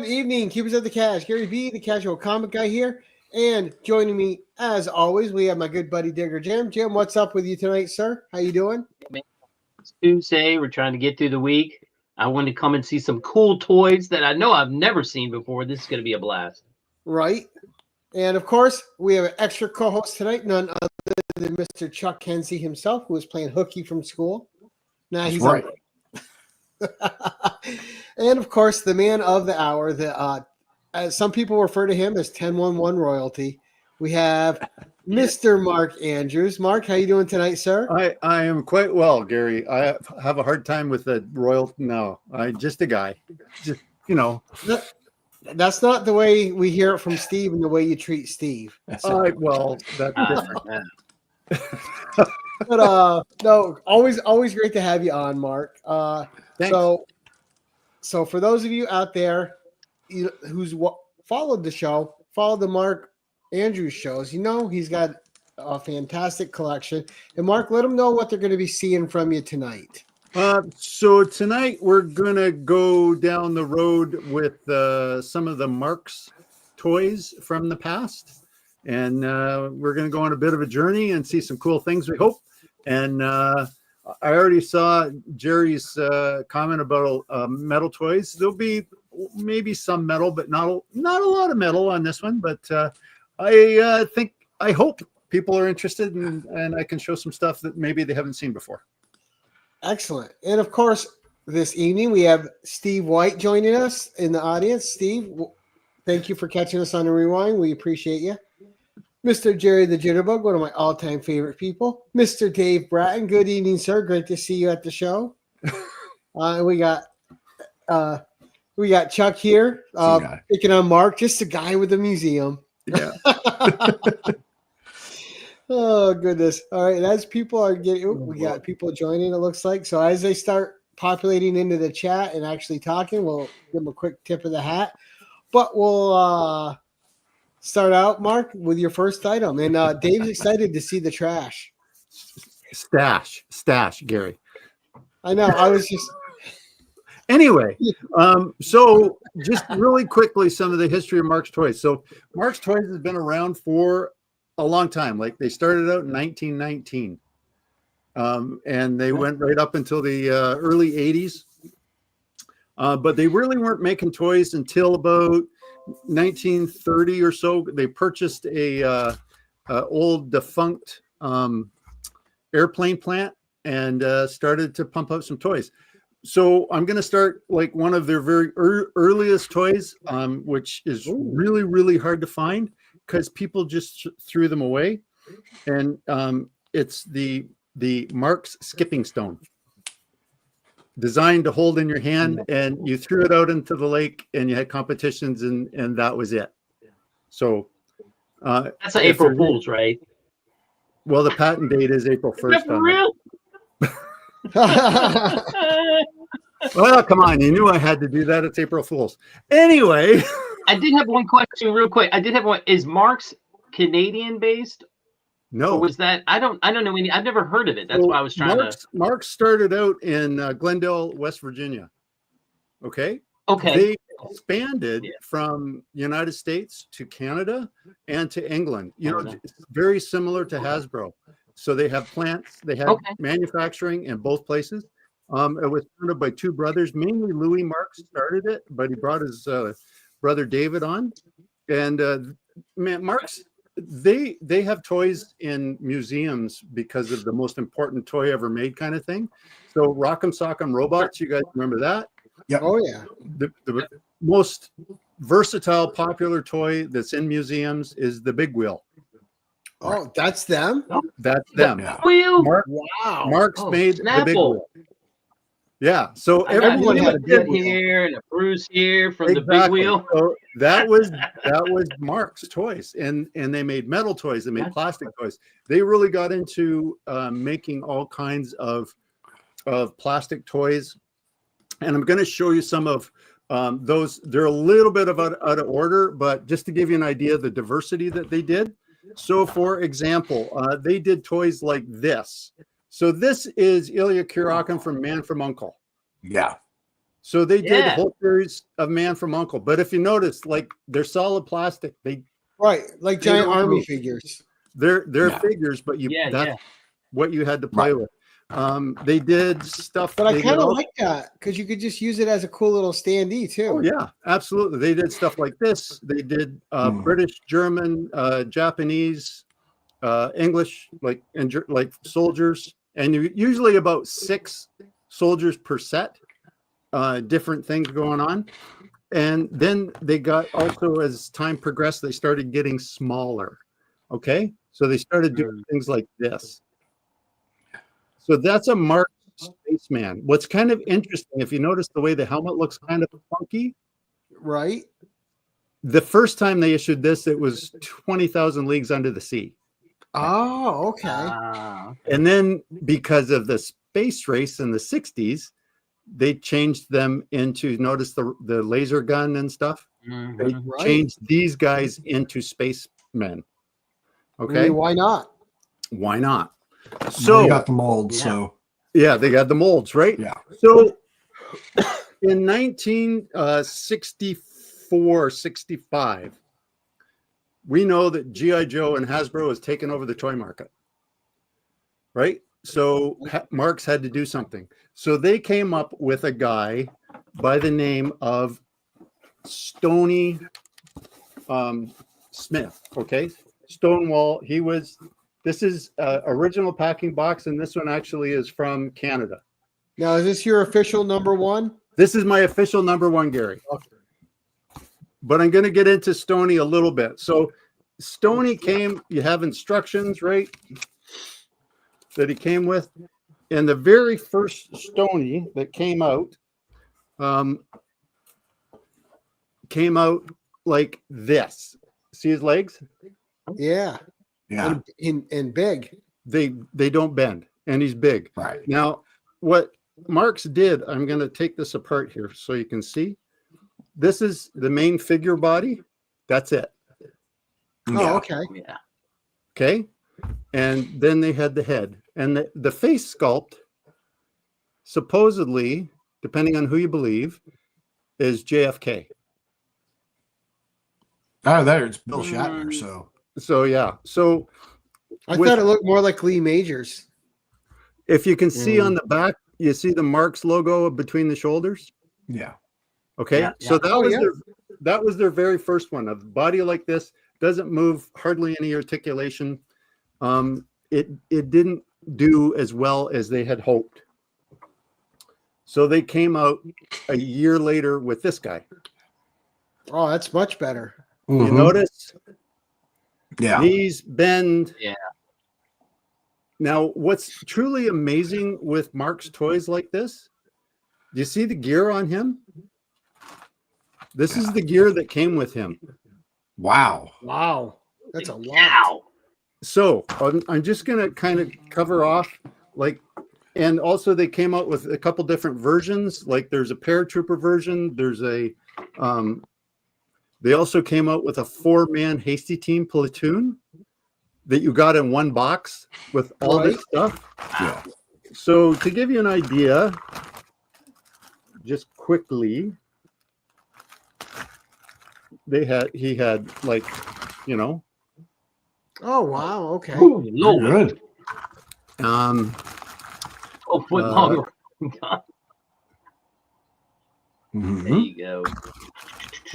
Good evening, Keepers of the Cash. Gary B, the casual comic guy here. And joining me, as always, we have my good buddy Digger Jim. Jim, what's up with you tonight, sir? How you doing? It's Tuesday. We're trying to get through the week. I want to come and see some cool toys that I know I've never seen before. This is going to be a blast. Right. And of course, we have an extra co-host tonight, none other than Mr. Chuck Hensey himself, who was playing hooky from school. Now he's right. And of course, the man of the hour, as some people refer to him as 1011 royalty. We have Mr. Mark Andrews. Mark, how you doing tonight, sir? I am quite well, Gary. I have a hard time with the royal. No, I'm just a guy. Just, you know. That's not the way we hear it from Steve and the way you treat Steve. Well, that's different. But no, always great to have you on, Mark. Thanks. So for those of you out there who's followed the show, followed the Mark Andrews shows, you know he's got a fantastic collection. And Mark, let them know what they're going to be seeing from you tonight. So tonight we're going to go down the road with some of the Marx toys from the past. And we're going to go on a bit of a journey and see some cool things, we hope. And I already saw Jerry's comment about metal toys. There'll be maybe some metal, but not a lot of metal on this one. But I hope people are interested, and I can show some stuff that maybe they haven't seen before. Excellent. And of course, this evening we have Steve White joining us in the audience. Steve, thank you for catching us on the rewind. We appreciate you. Mr. Jerry the Jitterbug, one of my all-time favorite people. Mr. Dave Bratton, good evening, sir. Great to see you at the show. We got Chuck here, picking on Mark, just a guy with a museum. Yeah. Oh goodness! All right, as people are getting, we got people joining. It looks like so. As they start populating into the chat and actually talking, we'll give them a quick tip of the hat. But we'll start out, Mark, with your first item. And Dave's excited to see the trash. Stash, Gary. I know. I was just. Anyway, so just really quickly, some of the history of Marx Toys. So Marx Toys has been around for a long time. Like they started out in 1919, and they went right up until the early 80s. But they really weren't making toys until about 1930 or so. They purchased a old defunct airplane plant and started to pump out some toys. So I'm going to start like one of their very earliest toys, which is really, really hard to find because people just threw them away. And it's the Marx skipping stone, designed to hold in your hand, and you threw it out into the lake and you had competitions, and that was it. So that's an April Fool's, right? Well, the patent date is April 1st. For real? Well, come on. You knew I had to do that. It's April Fool's. Anyway. I did have one question real quick. I did have one. Is Marx Canadian based? No. Or was that? I don't know any. I've never heard of it. That's why I was trying to. Marx started out in Glendale, West Virginia. Okay. They expanded from United States to Canada and to England. You know, it's very similar to Hasbro. So they have plants, they have manufacturing in both places. It was founded by two brothers, mainly Louis Marx started it, but he brought his brother David on. And Marx, they have toys in museums because of the most important toy ever made kind of thing. So Rock'em Sock'em Robots, you guys remember that? Yeah. Oh yeah. The most versatile, popular toy that's in museums is the Big Wheel. Oh, that's them? That's them. Wheel? Marx made the Big Wheel. Yeah. So everyone had a Big here and a Bruce here from the Big Wheel. So that was Marx toys, and they made metal toys. They made plastic toys. They really got into making all kinds of plastic toys, and I'm going to show you some of those. They're a little bit out of order, but just to give you an idea of the diversity that they did. So, for example, they did toys like this. So this is Ilya Kuryakin from Man from U.N.C.L.E. Yeah. So they did Yeah. whole series of Man from Uncle. But if you notice, like they're solid plastic. Right, like They giant don't army move. figures. They're Yeah. figures, but that's Yeah. what you had to play Right. with. They did stuff. But I they did kind of all- like that because you could just use it as a cool little standee too. Oh yeah, absolutely. They did stuff like this. They did British, German, Japanese, English, like soldiers, and usually about 6 soldiers per set. Different things going on, and then they got also as time progressed, they started getting smaller. Okay, so they started doing things like this. So that's a Marx spaceman. What's kind of interesting, if you notice the way the helmet looks kind of funky. Right. The first time they issued this, it was 20,000 Leagues Under the Sea. Oh, okay. And then because of the space race in the 60s, they changed them into, notice the laser gun and stuff. They Right. changed these guys into spacemen. I Okay. mean, why not? Why not? So So you got the mold. Yeah. So yeah, they got the molds, right? yeah. So in 1964, 65, we know that G.I. Joe and Hasbro has taken over the toy market, right? So Marx had to do something. So they came up with a guy by the name of Stony Smith, okay? Stonewall, this is original packing box, and this one actually is from Canada. Now, is this your official number one? This is my official number one, Gary. But I'm going to get into Stony a little bit. So Stony came, you have instructions, right? That he came with. And the very first Stony that came out like this. See his legs? Yeah. Yeah. And big. They don't bend, and he's big. Right. Now, what Marx did, I'm going to take this apart here so you can see. This is the main figure body. That's it. Oh, okay. Yeah. Okay. And then they had the head. And the face sculpt, supposedly, depending on who you believe, is JFK. Oh, there it's Bill Shatner. So, yeah. So I thought it looked more like Lee Majors. if you can see on the back, you see the Marx logo between the shoulders. Yeah. Okay. Yeah, So yeah. that was their very first one. A body like this, doesn't move, hardly any articulation. It didn't do as well as they had hoped. So they came out a year later with this guy. Oh, that's much better. You Mhm. notice Yeah. knees bend. Yeah. Now, what's truly amazing with Marx toys like this, do you see the gear on him? This is the gear that came with him. Wow. Wow. That's a lot. Ow. So I'm just going to kind of cover off and also they came out with a couple different versions. Like there's a paratrooper version. There's they also came out with a 4-man hasty team platoon that you got in one box with all this stuff. Yeah. So to give you an idea, just quickly, he had Oh, wow. Okay. Ooh, Pretty Lord. good. Oh, foot longer. There Mhm. you go.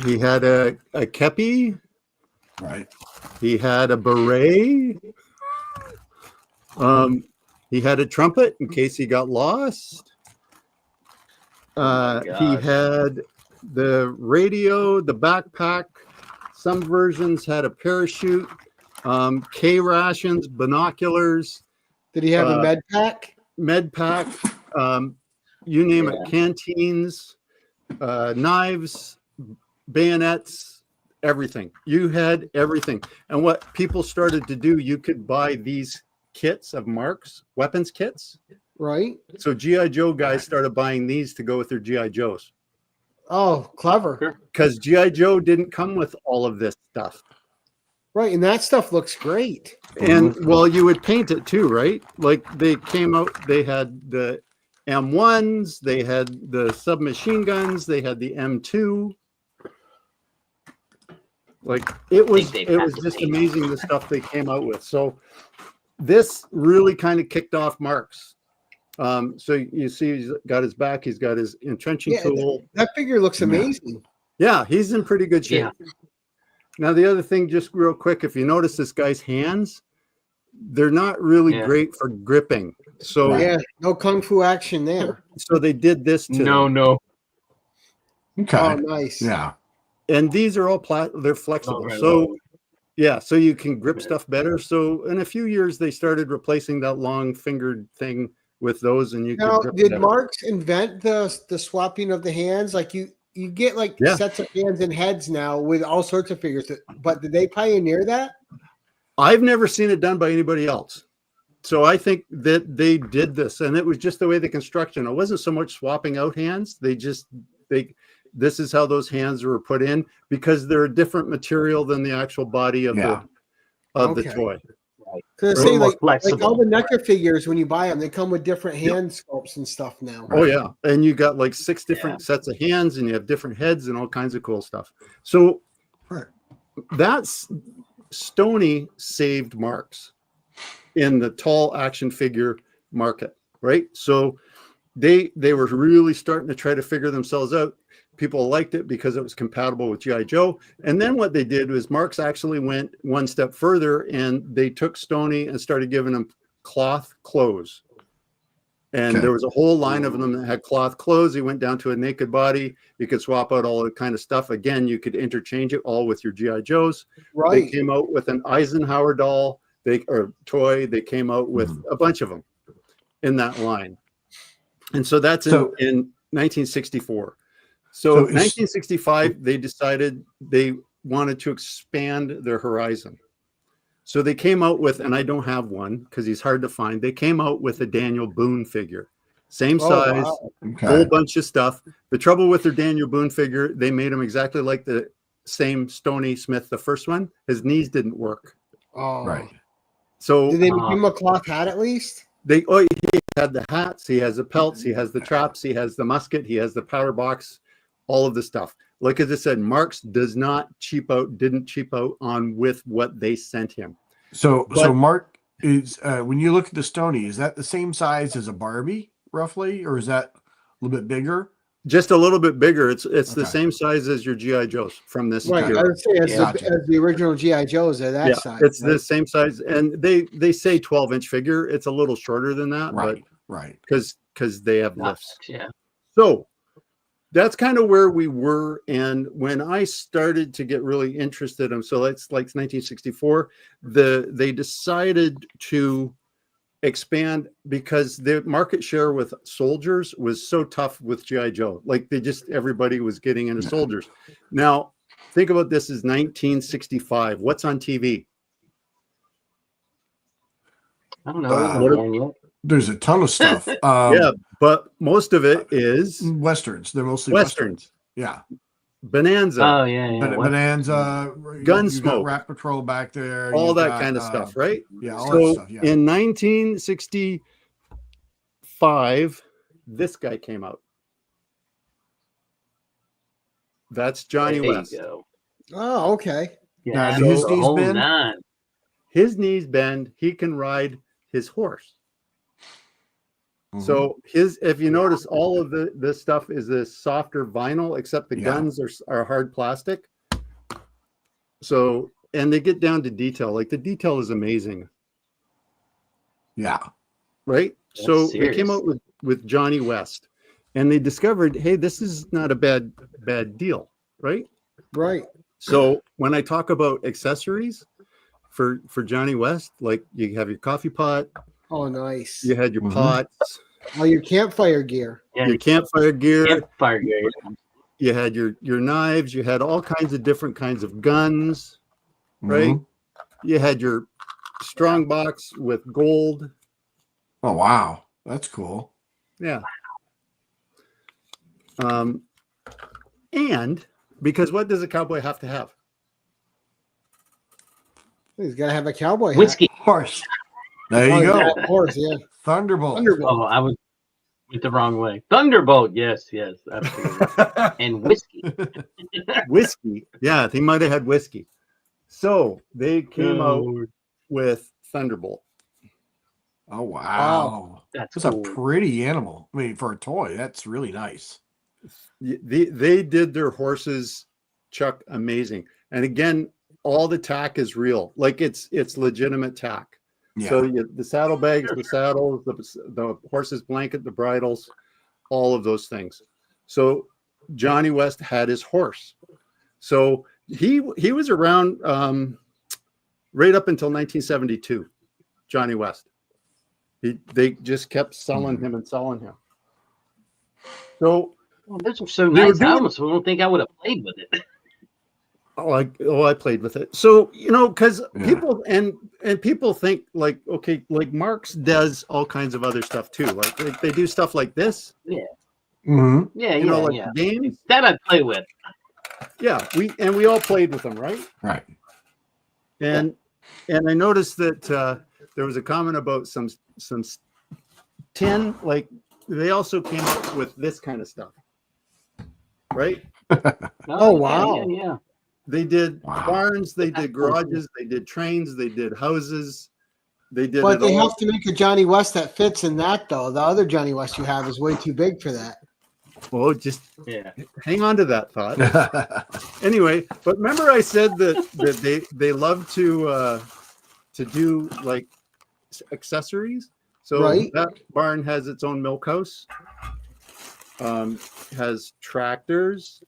he had a kepi, Right. he had a beret, he had a trumpet in case he got lost. He gosh. had the radio, the backpack. Some versions had a parachute, K rations, binoculars, Did he have a med pack? med pack, you name it, Yeah. canteens, knives, bayonets, everything. You had everything. And what people started to do, you could buy these kits of Marx, weapons kits. Right. So G.I. Joe guys started buying these to go with their G.I. Joes. Oh, clever. Sure. Because G.I. Joe didn't come with all of this stuff. Right. And that stuff looks great. And well, you would paint it too, right? Like they came out, they had the M1s, they had the submachine guns, they had the M2. Like it was just amazing the stuff they came out with. So this really kind of kicked off Marx. So you see he's got his back, he's got his entrenching tool. That figure looks amazing. Yeah, he's in pretty good shape. Yeah. Now the other thing, just real quick, if you notice this guy's hands, they're not really great for gripping. So yeah, no kung fu action there. So they did this to them. No. Okay. Oh, nice. Yeah. And these are all they're flexible. So yeah, so you can grip stuff better. So in a few years they started replacing that long fingered thing with those, and you now, could grip did better. Marx invent the swapping of the hands? Like you get like sets of hands and heads now with all sorts of figures, but did they pioneer that? I've never seen it done by anybody else. So I think that they did this, and it was just the way the construction. It wasn't so much swapping out hands. This is how those hands were put in, because they're a different material than the actual body of the toy. Because say like all the NECA figures, when you buy them, they come with different hand sculpts and stuff now. Oh yeah, and you got like 6 different sets of hands, and you have different heads and all kinds of cool stuff. So that's Stoney saved Marx in the tall action figure market, right? So they were really starting to try to figure themselves out. People liked it because it was compatible with G.I. Joe. And then what they did was Marx actually went one step further, and they took Stoney and started giving him cloth clothes. And there was a whole line of them that had cloth clothes. He went down to a naked body. You could swap out all that kind of stuff. Again, you could interchange it all with your G.I. Joes. Right. They came out with an Eisenhower doll or toy. They came out with a bunch of them in that line. And so that's in 1964. So 1965, they decided they wanted to expand their horizon. So they came out with, and I don't have one because he's hard to find. They came out with a Daniel Boone figure, same size, whole bunch of stuff. The trouble with their Daniel Boone figure, they made him exactly like the same Stoney Smith, the first one. His knees didn't work. Oh, right. So did they give him a cloth hat at least? He had the hats, he has the pelts, he has the traps, he has the musket, he has the powder box. All of the stuff. Like as I said, Marx didn't cheap out on with what they sent him. So Mark is when you look at the Stoney, is that the same size as a Barbie roughly, or is that a little bit bigger? Just a little bit bigger. It's the same size as your G.I. Joes from this. Right, I would say as the original G.I. Joes are that size. It's the same size, and they say 12-inch figure. It's a little shorter than that, right? Because they have lifts. Yeah. So that's kind of where we were. And when I started to get really interested in, so it's like 1964, they decided to expand because the market share with soldiers was so tough with G.I. Joe. Like everybody was getting into soldiers. Now, think about this is 1965. What's on TV? I don't know. There's a ton of stuff. But most of it is Westerns. They're mostly Westerns. Yeah. Bonanza. Oh, yeah. Bonanza. Gunsmoke. Rat Patrol back there. All that kind of stuff, right? Yeah, all that stuff. Yeah. In 1965, this guy came out. That's Johnny West. Oh, okay. Yeah, now, his knees bend? His knees bend. He can ride his horse. So if you notice, all of this stuff is this softer vinyl, except the guns are hard plastic. So, and they get down to detail. Like the detail is amazing. Yeah. Right. That's they came out with Johnny West, and they discovered, hey, this is not a bad deal. Right. Right. So when I talk about accessories for Johnny West, like you have your coffee pot. Oh, nice. You had your pots. Oh, your campfire gear. Yeah, your campfire gear. You had your knives. You had all kinds of different kinds of guns, right? You had your strong box with gold. Oh, wow. That's cool. Yeah. And because what does a cowboy have to have? He's got to have a cowboy whiskey. Horse. There you go. Of course, yeah. Thunderbolt. Oh, Went the wrong way. Thunderbolt. Yes, absolutely. And whiskey. Whiskey. Yeah, they might have had whiskey. So they came out Oh, with Thunderbolt. Oh wow, that's that's cool. a pretty animal. I mean, for a toy, that's really nice. They did their horses, Chuck, amazing. And again, all the tack is real. Like it's legitimate tack. Yeah. So the saddlebags, the saddles, the horse's blanket, the bridles, all of those things. So Johnny West had his horse. So he was around right up until 1972. Johnny West. They just kept selling him and selling him. So Those are so nice. I almost don't think I would have played with it. I played with it. So because people and people think like, okay, like Marx does all kinds of other stuff too. Like they do stuff like this. Yeah. Mm-hmm. Yeah. Games that I'd play with. Yeah, we all played with them, right? Right. And I noticed that there was a comment about some tin. Like they also came up with this kind of stuff, right? Oh, wow. Yeah. They did barns, they did garages, they did trains, they did houses, they did. But they have to make a Johnny West that fits in that, though. The other Johnny West you have is way too big for that. Well, just hang on to that thought. Anyway, but remember I said that they love to do like accessories. So that barn has its own milk house, has tractors.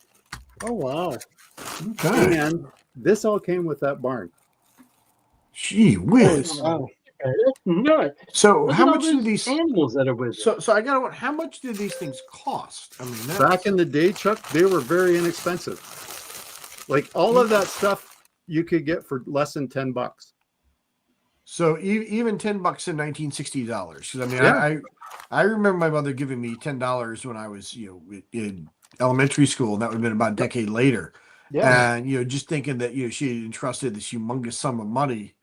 Oh wow! Okay. And this all came with that barn. Gee whiz! Wow. So Look how at all much do those these animals that are with it? So I got to wonder, how much did these things cost? I mean, Back in the day, Chuck, they were very inexpensive. Like all of that stuff you could get for less than $10. So even $10 in $1960. Because I mean, I remember my mother giving me $10 when I was in elementary school, and that would have been about a decade later. Yeah. And just thinking that she had entrusted this humongous sum of money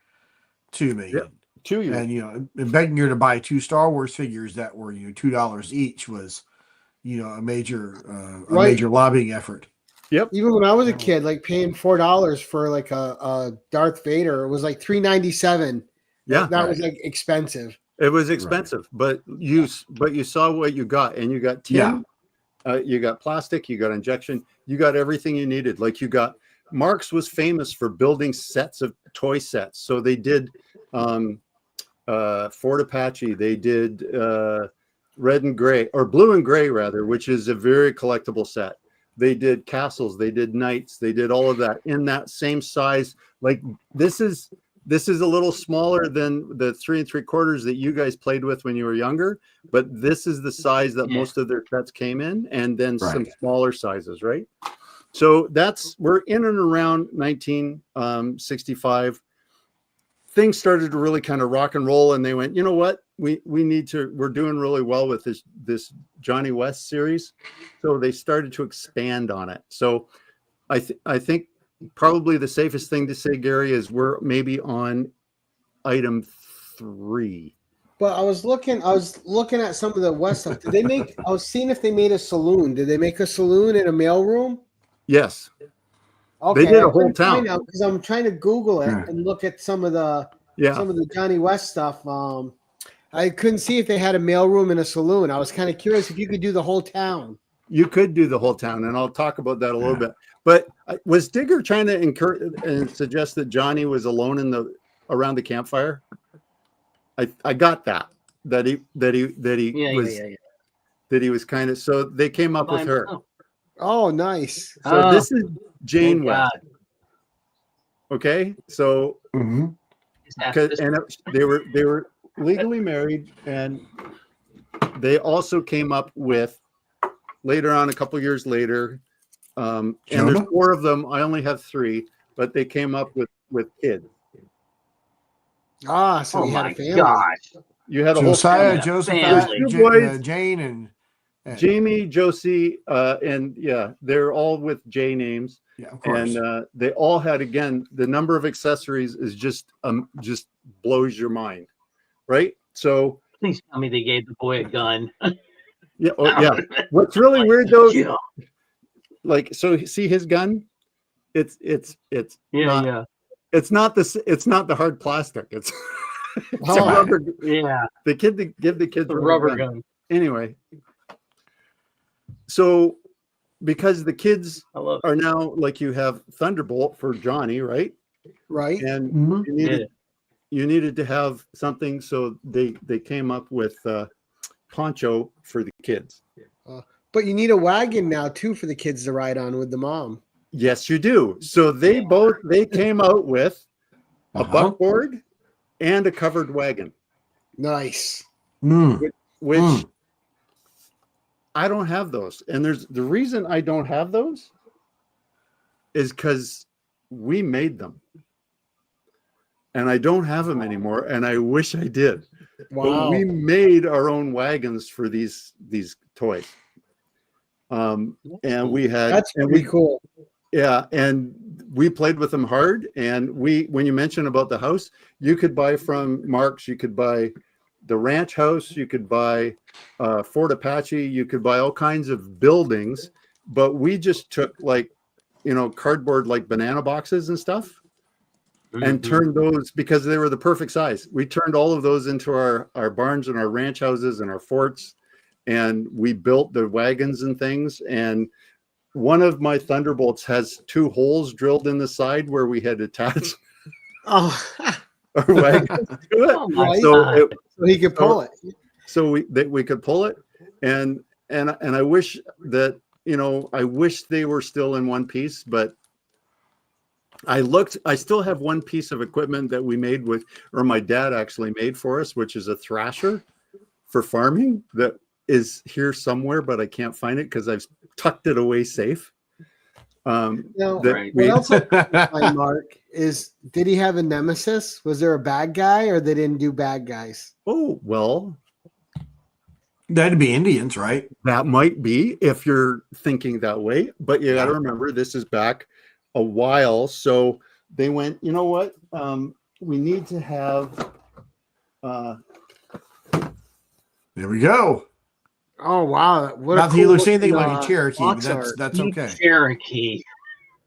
to me. Yep. To you. And begging her to buy 2 Star Wars figures that were $2 each was a major lobbying effort. Yep. Even when I was a kid, like paying $4 for like a Darth Vader, it was like $3.97. Yeah, that was like expensive. It was expensive, but you saw what you got, and you got tin, you got plastic, you got injection, you got everything you needed. Like Marx was famous for building sets of toy sets. So they did Fort Apache, they did red and gray, or blue and gray rather, which is a very collectible set. They did castles, they did knights, they did all of that in that same size. Like this is a little smaller than the 3 3/4 that you guys played with when you were younger, but this is the size that most of their sets came in, and then some smaller sizes, right? So we're in and around 1965. Things started to really kind of rock and roll, and they went, you know what? We're doing really well with this Johnny West series. So they started to expand on it. So I think probably the safest thing to say, Gary, is we're maybe on item 3. But I was looking at some of the West stuff. Did they make? I was seeing if they made a saloon. Did they make a saloon and a mailroom? Yes. Okay, they did a whole town. Because I'm trying to Google it and look at some of the Johnny West stuff. I couldn't see if they had a mailroom and a saloon. I was kind of curious if you could do the whole town. You could do the whole town, and I'll talk about that a little bit. But was Digger trying to encourage and suggest that Johnny was alone around the campfire? I got that he was kind of, so they came up with her. Oh, nice. So this is Jane West. Okay, so and they were legally married, and they also came up with later on, a couple years later. And there's 4 of them. I only have 3, but they came up with kids. So we had a family. Gosh. You had a Josiah, whole Joseph, Jane, and Jamie, Josie, and they're all with J names. Yeah, of course. And they all had, again, the number of accessories is just blows your mind, right? So please tell me they gave the boy a gun. Yeah. Oh, yeah. What's really weird though, Yeah. like, so see his gun? It's not, Yeah. it's not the hard plastic. It's it's a Oh. rubber. Yeah. The kid to give the kids The a rubber gun. Anyway, so because the kids I love are now, like, you have Thunderbolt for Johnny, right? Right. And Mhm. you needed to have something, so they came up with Poncho for the kids. But you need a wagon now too for the kids to ride on with the mom. Yes, you do. So they came out with a buckboard and a covered wagon, Nice. which I don't have those. And there's the reason I don't have those is because we made them. And I don't have them anymore. And I wish I did. Wow. But we made our own wagons for these toys. And we had That's pretty cool. Yeah, and we played with them hard. And when you mentioned about the house, you could buy from Marx, you could buy the ranch house, you could buy Fort Apache, you could buy all kinds of buildings, but we just took, like, cardboard, like banana boxes and stuff, and turned those, because they were the perfect size. We turned all of those into our barns and our ranch houses and our forts, and we built the wagons and things. And one of my Thunderbolts has 2 holes drilled in the side where we had attached Oh, our wagons to it. Oh my Right. God. so he could pull it. So we could pull it, and I wish that, I wish they were still in one piece, but I still have one piece of equipment that we made or my dad actually made for us, which is a thrasher for farming that is here somewhere, but I can't find it because I've tucked it away safe. Now, Right. what else by Mark is, did he have a nemesis? Was there a bad guy, or they didn't do bad guys? Oh, well, That'd be Indians, right? that might be, if you're thinking that way, but you got to remember, this is back a while. So they went, you know what? We need to have, There we go. Oh wow! What Not that cool he looks anything looking, like a Cherokee, but box that's art. that's okay. Cherokee.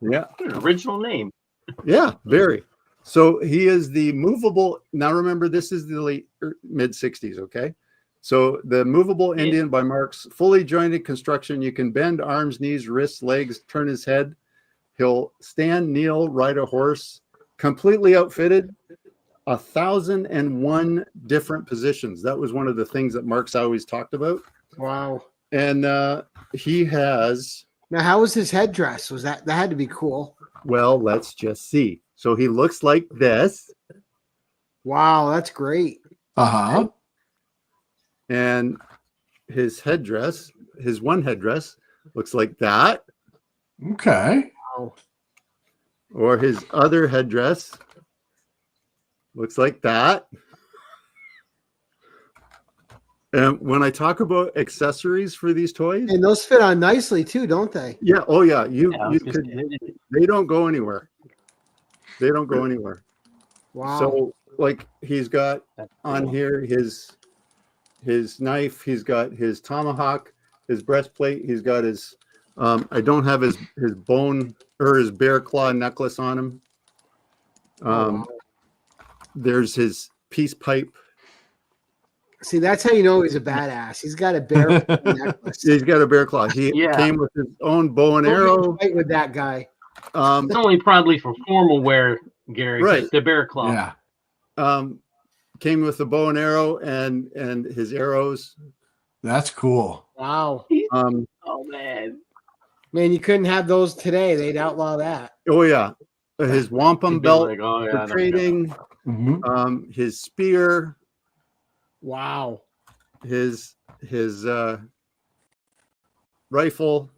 yeah, What an original name. yeah, very. So he is the movable. Now remember, this is the late mid 60s. Okay. So the movable Indian by Marx, fully jointed construction. You can bend arms, knees, wrists, legs, turn his head. He'll stand, kneel, ride a horse, completely outfitted, 1,001 different positions. That was one of the things that Marx always talked about. Wow. And he has, Now, how was his headdress? Was that had to be cool? well, let's just see. So he looks like this. Wow, that's great. Uh-huh. And his headdress, his one headdress, looks like that. Okay. Wow. Or his other headdress looks like that. And when I talk about accessories for these toys, And those fit on nicely too, don't they? yeah, oh yeah, Yeah, you could. They don't go anywhere. They don't go anywhere. Wow. So, like, he's got on here his knife, he's got his tomahawk, his breastplate, he's got his I don't have his bone or his bear claw necklace on him. Wow. There's his peace pipe. See, that's how you know he's a badass. He's got a bear necklace. He's got a bear claw. He Yeah. came with his own bow and Don't arrow. fight with that guy. It's only probably for formal wear, Gary. Right. The bear claw. Yeah. Came with a bow and arrow and his arrows. That's cool. Wow. Oh man. Man, you couldn't have those today. They'd outlaw that. Oh yeah, his wampum You'd be belt like, oh, yeah, for no, trading. Mm-hmm. His spear. Wow. His rifle.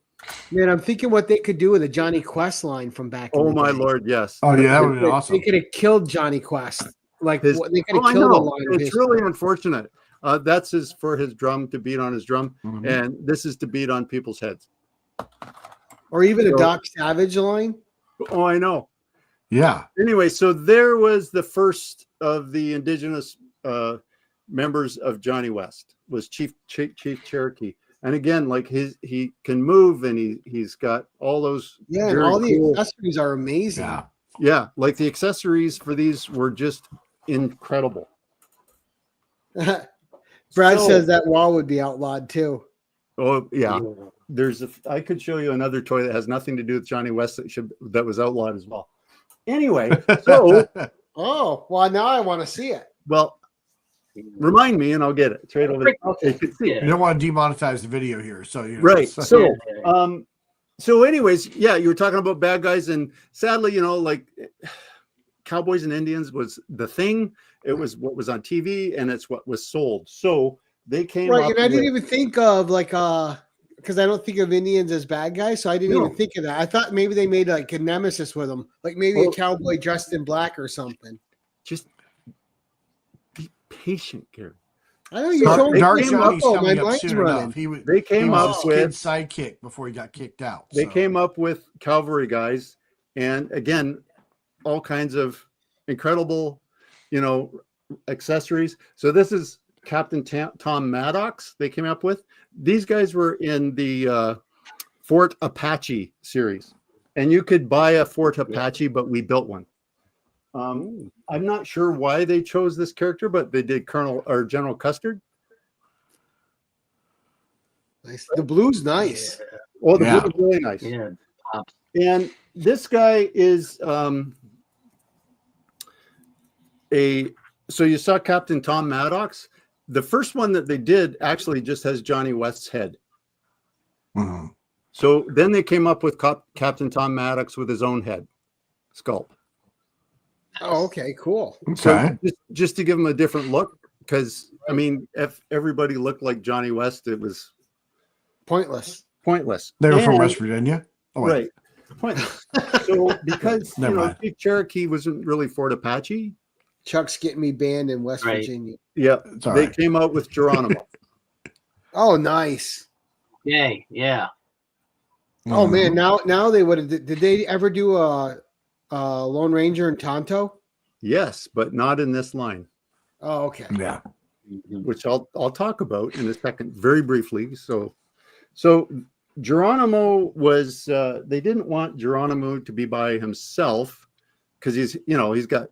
Man, I'm thinking what they could do with a Johnny Quest line from back in Oh the my day. lord, yes. Oh yeah, that would be They awesome. could have killed Johnny Quest. Like His, they could oh, have I killed a know. line of It's his. really unfortunate. That's for his drum, to beat on his drum, Mhm. and this is to beat on people's heads. Or even a So- Doc Savage line. Oh, I know. Yeah. Anyway, so there was the first of the indigenous members of Johnny West, was Chief Cherokee, And again, like he can move, and he's got all those. Yeah, and very all the cool- accessories are amazing. Yeah. Yeah, like the accessories for these were just incredible. Brad So- says that wall would be outlawed too. Oh yeah, I could show you another toy that has nothing to do with Johnny West that was outlawed as well. Anyway, so Oh, well, now I want to see it. well, remind me and I'll get it. It's right over there. Okay. You can see it. You don't want to demonetize the video here, so you know, Right. so- So anyways, yeah, you were talking about bad guys, and sadly, you know, like Cowboys and Indians was the thing. It was what was on TV, and it's what was sold. So they came Right, up and I didn't with- even think of like because I don't think of Indians as bad guys, so I didn't No. even think of that. I thought maybe they made like a nemesis with them, like maybe Well- a cowboy dressed in black or something. just be patient, Gary. I know you're Dark- showing Dark me Johnny's my coming up mind's soon running. enough. He was They came his up with kid's sidekick before he got kicked out. they so. came up with cavalry guys, and again, all kinds of incredible, you know, accessories. So this is Captain Tom Maddox. They came up with these guys were in the Fort Apache series, and you could buy a Fort Apache, but we built one. I'm not sure why they chose this character, but they did Colonel or General Custard. Nice. The blue's nice. Oh, the Yeah. blue is really nice. Yeah. And this guy is so you saw Captain Tom Maddox. The first one that they did actually just has Johnny West's head. Mhm. So then they came up with Captain Tom Maddox with his own head sculpt. Oh, okay, cool. Okay. So just to give him a different look, because I mean, if everybody looked like Johnny West, it was Pointless. pointless. They were from And- West Virginia. Oh, wait. right? Pointless. So because you Never know, mind. Chief Cherokee wasn't really Fort Apache. Chuck's getting me banned in West Right. Virginia. Yeah, It's all they right. came out with Geronimo. Oh, nice. Yay. Yeah. Oh Mhm. man, now they would have. Did they ever do a Lone Ranger and Tonto? Yes, but not in this line, Oh, okay. Yeah. which I'll talk about in a second, very briefly. So Geronimo was they didn't want Geronimo to be by himself because he's got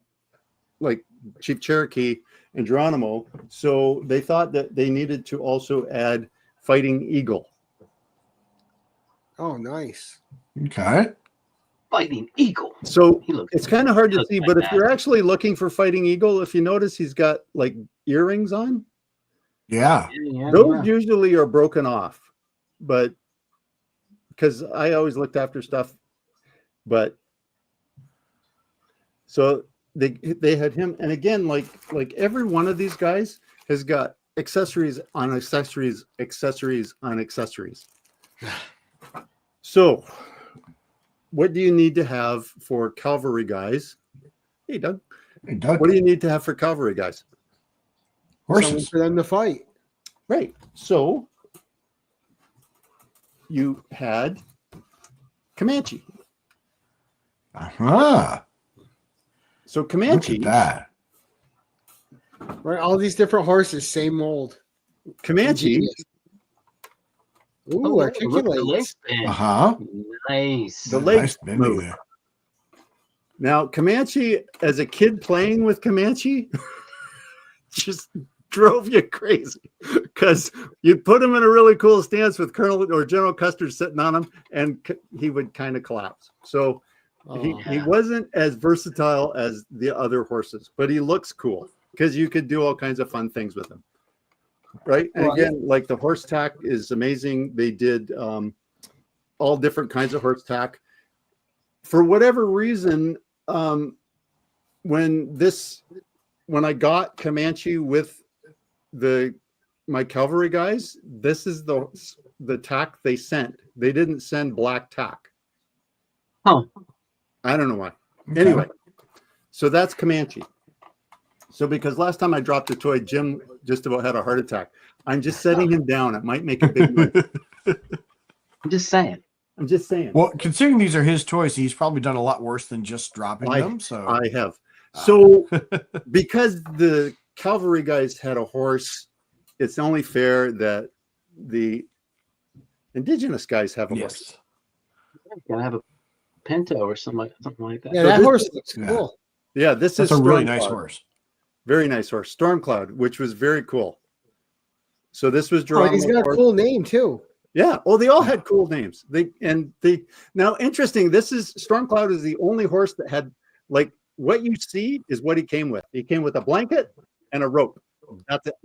like Chief Cherokee and Geronimo. So they thought that they needed to also add Fighting Eagle. Oh, nice. Okay. Fighting Eagle. So He looks. it's kind of hard to looks see, but if you're fantastic. actually looking for Fighting Eagle, if you notice, he's got like earrings on. Yeah. Yeah, Those usually are broken off, but because I always looked after stuff, but so they had him, and again, like every one of these guys has got accessories on accessories, accessories on accessories. So, what do you need to have for cavalry guys? Hey, Doug, Hey, Doug. what do you need to have for cavalry guys? Someone Horses. for them to fight. Right. So you had Comanche. Ah, So look Comanche, at that. Right, all these different horses, same mold. Comanche, Ingenious. Ooh, Oh, look at the leg articulates. spin. Uh huh. Nice. The leg Nice bending move. there. Now Comanche, as a kid playing with Comanche, just drove you crazy because you'd put him in a really cool stance with Colonel or General Custer sitting on him, and he would kind of collapse. So he Oh, wasn't as versatile as the other horses, but he looks cool because you could do all kinds of fun things with him. Right. And Right. again, like the horse tack is amazing. They did all different kinds of horse tack. For whatever reason, when I got Comanche with my cavalry guys, this is the tack they sent. They didn't send black tack. Huh. I don't know why. Okay. Anyway, so that's Comanche. So because last time I dropped a toy, Jim just about had a heart attack. I'm just setting him down. It might make a big noise. I'm just saying. I'm just saying. Well, considering these are his toys, he's probably done a lot worse than just dropping I- them. So I have. So because the cavalry guys had a horse, it's only fair that the indigenous guys have a Yes. horse. Gotta have a Pinto or something like that. Yeah, So that this horse is- looks yeah. cool. Yeah, this That's is a really Stormcloud. nice horse. Very nice horse. Stormcloud, which was very cool. So this was Oh, drawn. he's got a before- cool name too. Yeah. Oh, they all had cool names. Now interesting. This is Stormcloud is the only horse that had like what you see is what he came with. He came with a blanket and a rope. That's it.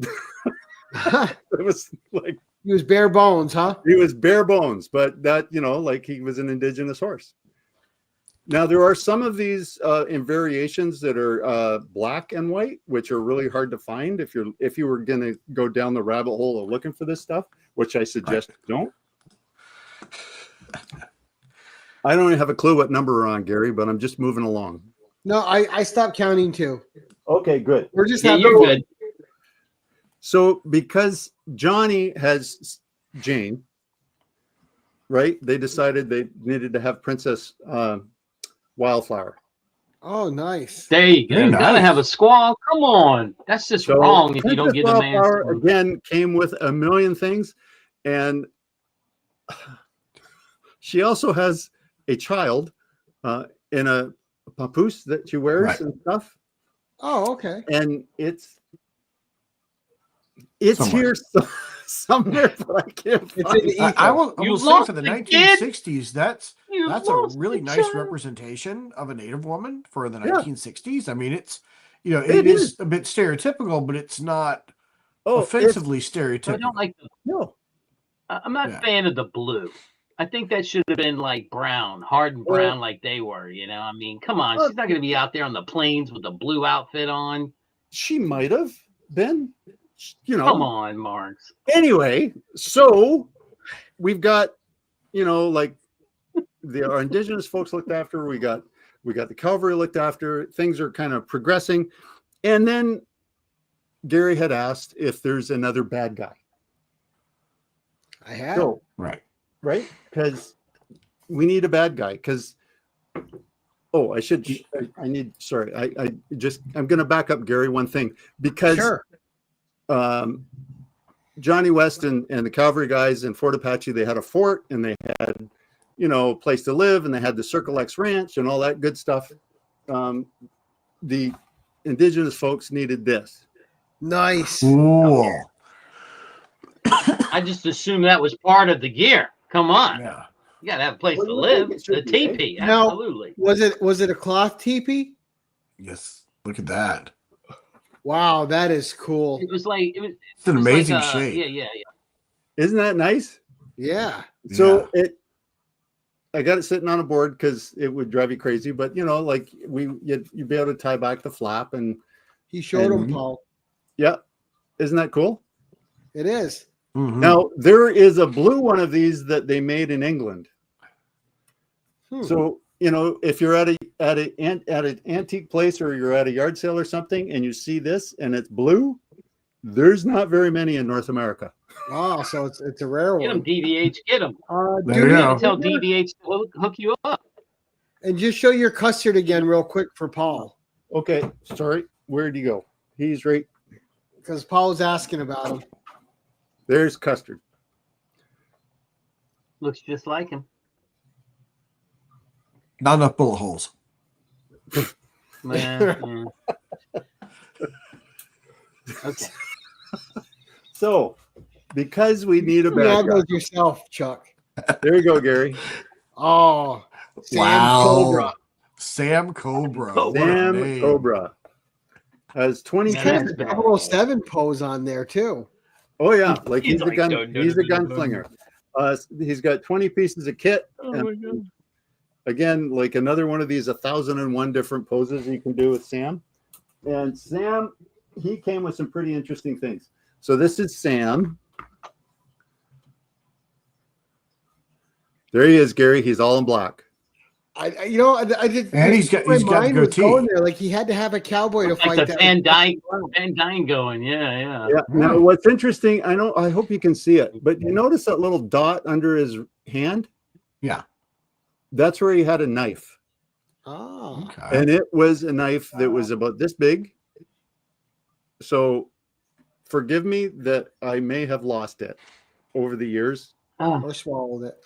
It was like He was bare bones, huh? he was bare bones, but that like he was an indigenous horse. Now there are some of these in variations that are black and white, which are really hard to find if you were going to go down the rabbit hole of looking for this stuff, which I suggest you don't. I don't even have a clue what number we're on, Gary, but I'm just moving along. No, I stopped counting too. Okay, good. We're just Yeah, having you're fun. good. So because Johnny has Jane, right? They decided they needed to have Princess Wildflower. Oh, nice. There you go. Very Gotta nice. have a squall. Come on. That's just So wrong if you don't Princess give a man. Wildflower some- again came with a million things, and she also has a child in a papoose that she wears Right. and stuff. Oh, okay. And it's Somewhere. here somewhere, but I can't It's in find the it. I will You say lost for the the kid. 1960s, that's You a lost really the nice child. representation of a Native woman for the Yeah. 1960s. I mean, it's It it is a bit stereotypical, but it's not Oh, it's- offensively I stereotypical. don't like. no. I'm not Yeah. a fan of the blue. I think that should have been like brown, hardened brown, like they were. I mean, come on, she's not going to be out there on the plains with the blue outfit on. She might have been, Come on, Marx. Anyway, so we've got, like our indigenous folks looked after. We got the cavalry looked after. Things are kind of progressing, and then Gary had asked if there's another bad guy. I have. So Right. right, because we need a bad guy. Because I'm going to back up, Gary, one thing, because Sure. Johnny West and the cavalry guys in Fort Apache, they had a fort and they had, a place to live, and they had the Circle X Ranch and all that good stuff. The indigenous folks needed this. Nice. Cool. I just assumed that was part of the gear. Come on, Yeah. you gotta have a place Well, to you live. think it should The be, eh? teepee, No. absolutely. Was it a cloth teepee? Yes. Look at that. Wow, that is cool. It was like it was. It's an it was like, amazing shape. Yeah. Isn't that nice? Yeah. So I got it sitting on a board because it would drive you crazy, but like you'd be able to tie back the flap, and He showed him, And- Paul. yeah, isn't that cool? It is. Mhm. Now there is a blue one of these that they made in England. Hmm. So if you're at an antique place or you're at a yard sale or something, and you see this and it's blue, there's not very many in North America. Oh, so it's a rare Get them, one. DVH. Get them. There Do you me a go. Tell favor DVH to hook you up. and just show your custard again real quick for Paul, Okay, sorry, where'd you go? He's right because Paul was asking about him. there's Custard. Looks just like him. Not enough bullet holes. Man, Okay. So because we need a You add bad guy, those yourself, Chuck. there you go, Gary. Oh, Sam Wow. Cobra. Sam Cobra. Oh, What a Sam name. Cobra has 20 Yeah, He has that's a bad. 007 pose on there too. Oh yeah, like He's he's a like, gun. dun, dun, He's a dun, dun, gunslinger. He's got 20 pieces of kit. Oh and my God. again, like another one of these 1,001 different poses you can do with Sam. And Sam, he came with some pretty interesting things. So this is Sam. There he is, Gary. He's all in black. I did. And he's got my the mind was goatee. going there. Like he had to have a cowboy to Like fight the that. Van Dyne going. Yeah. Yeah. Now, what's interesting, I hope you can see it, but you notice that little dot under his hand? Yeah. That's where he had a knife. Oh, Okay. And it was a knife that was about this big. So forgive me that I may have lost it over the years. Oh, or swallowed it.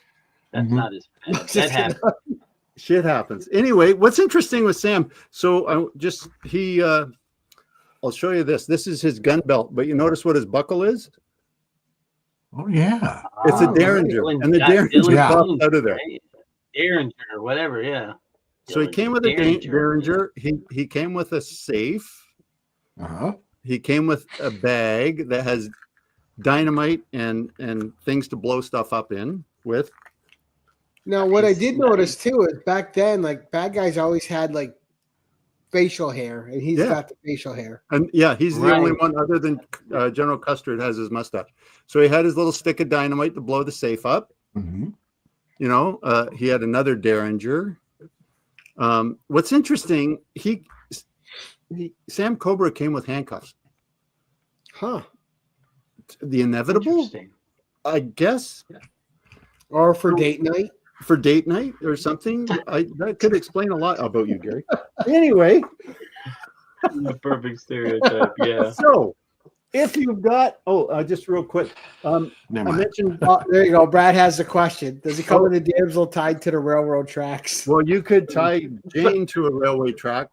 that's Mhm. not as bad. That happened. Shit happens. Anyway, what's interesting with Sam? So I'll show you this. This is his gun belt, but you notice what his buckle is? Oh yeah. It's a Oh, Derringer, Dylan- and the Derringer Yeah. popped out of there. Right? Derringer or whatever, yeah. So he came with a Derringer. He came with a safe. Uh-huh. He came with a bag that has dynamite and things to blow stuff up in with. Now, what I Nice, did nice. notice too is back then, like bad guys always had like facial hair, and he's Yeah. got the facial hair. And yeah, he's the Right. only one other than General Custer has his mustache. So he had his little stick of dynamite to blow the safe up. Mm-hmm. You know, he had another Derringer. What's interesting, Sam Cobra came with handcuffs. Huh. The inevitable, Interesting. I guess, Or for date night. for date night or something. That could explain a lot about you, Gary. Anyway, The perfect stereotype, yeah. so if you've got, just real quick, Never I mind. mentioned. Oh, there you go. Brad has the question. Does he come with a damsel tied to the railroad tracks? Well, you could tie Jane to a railway track.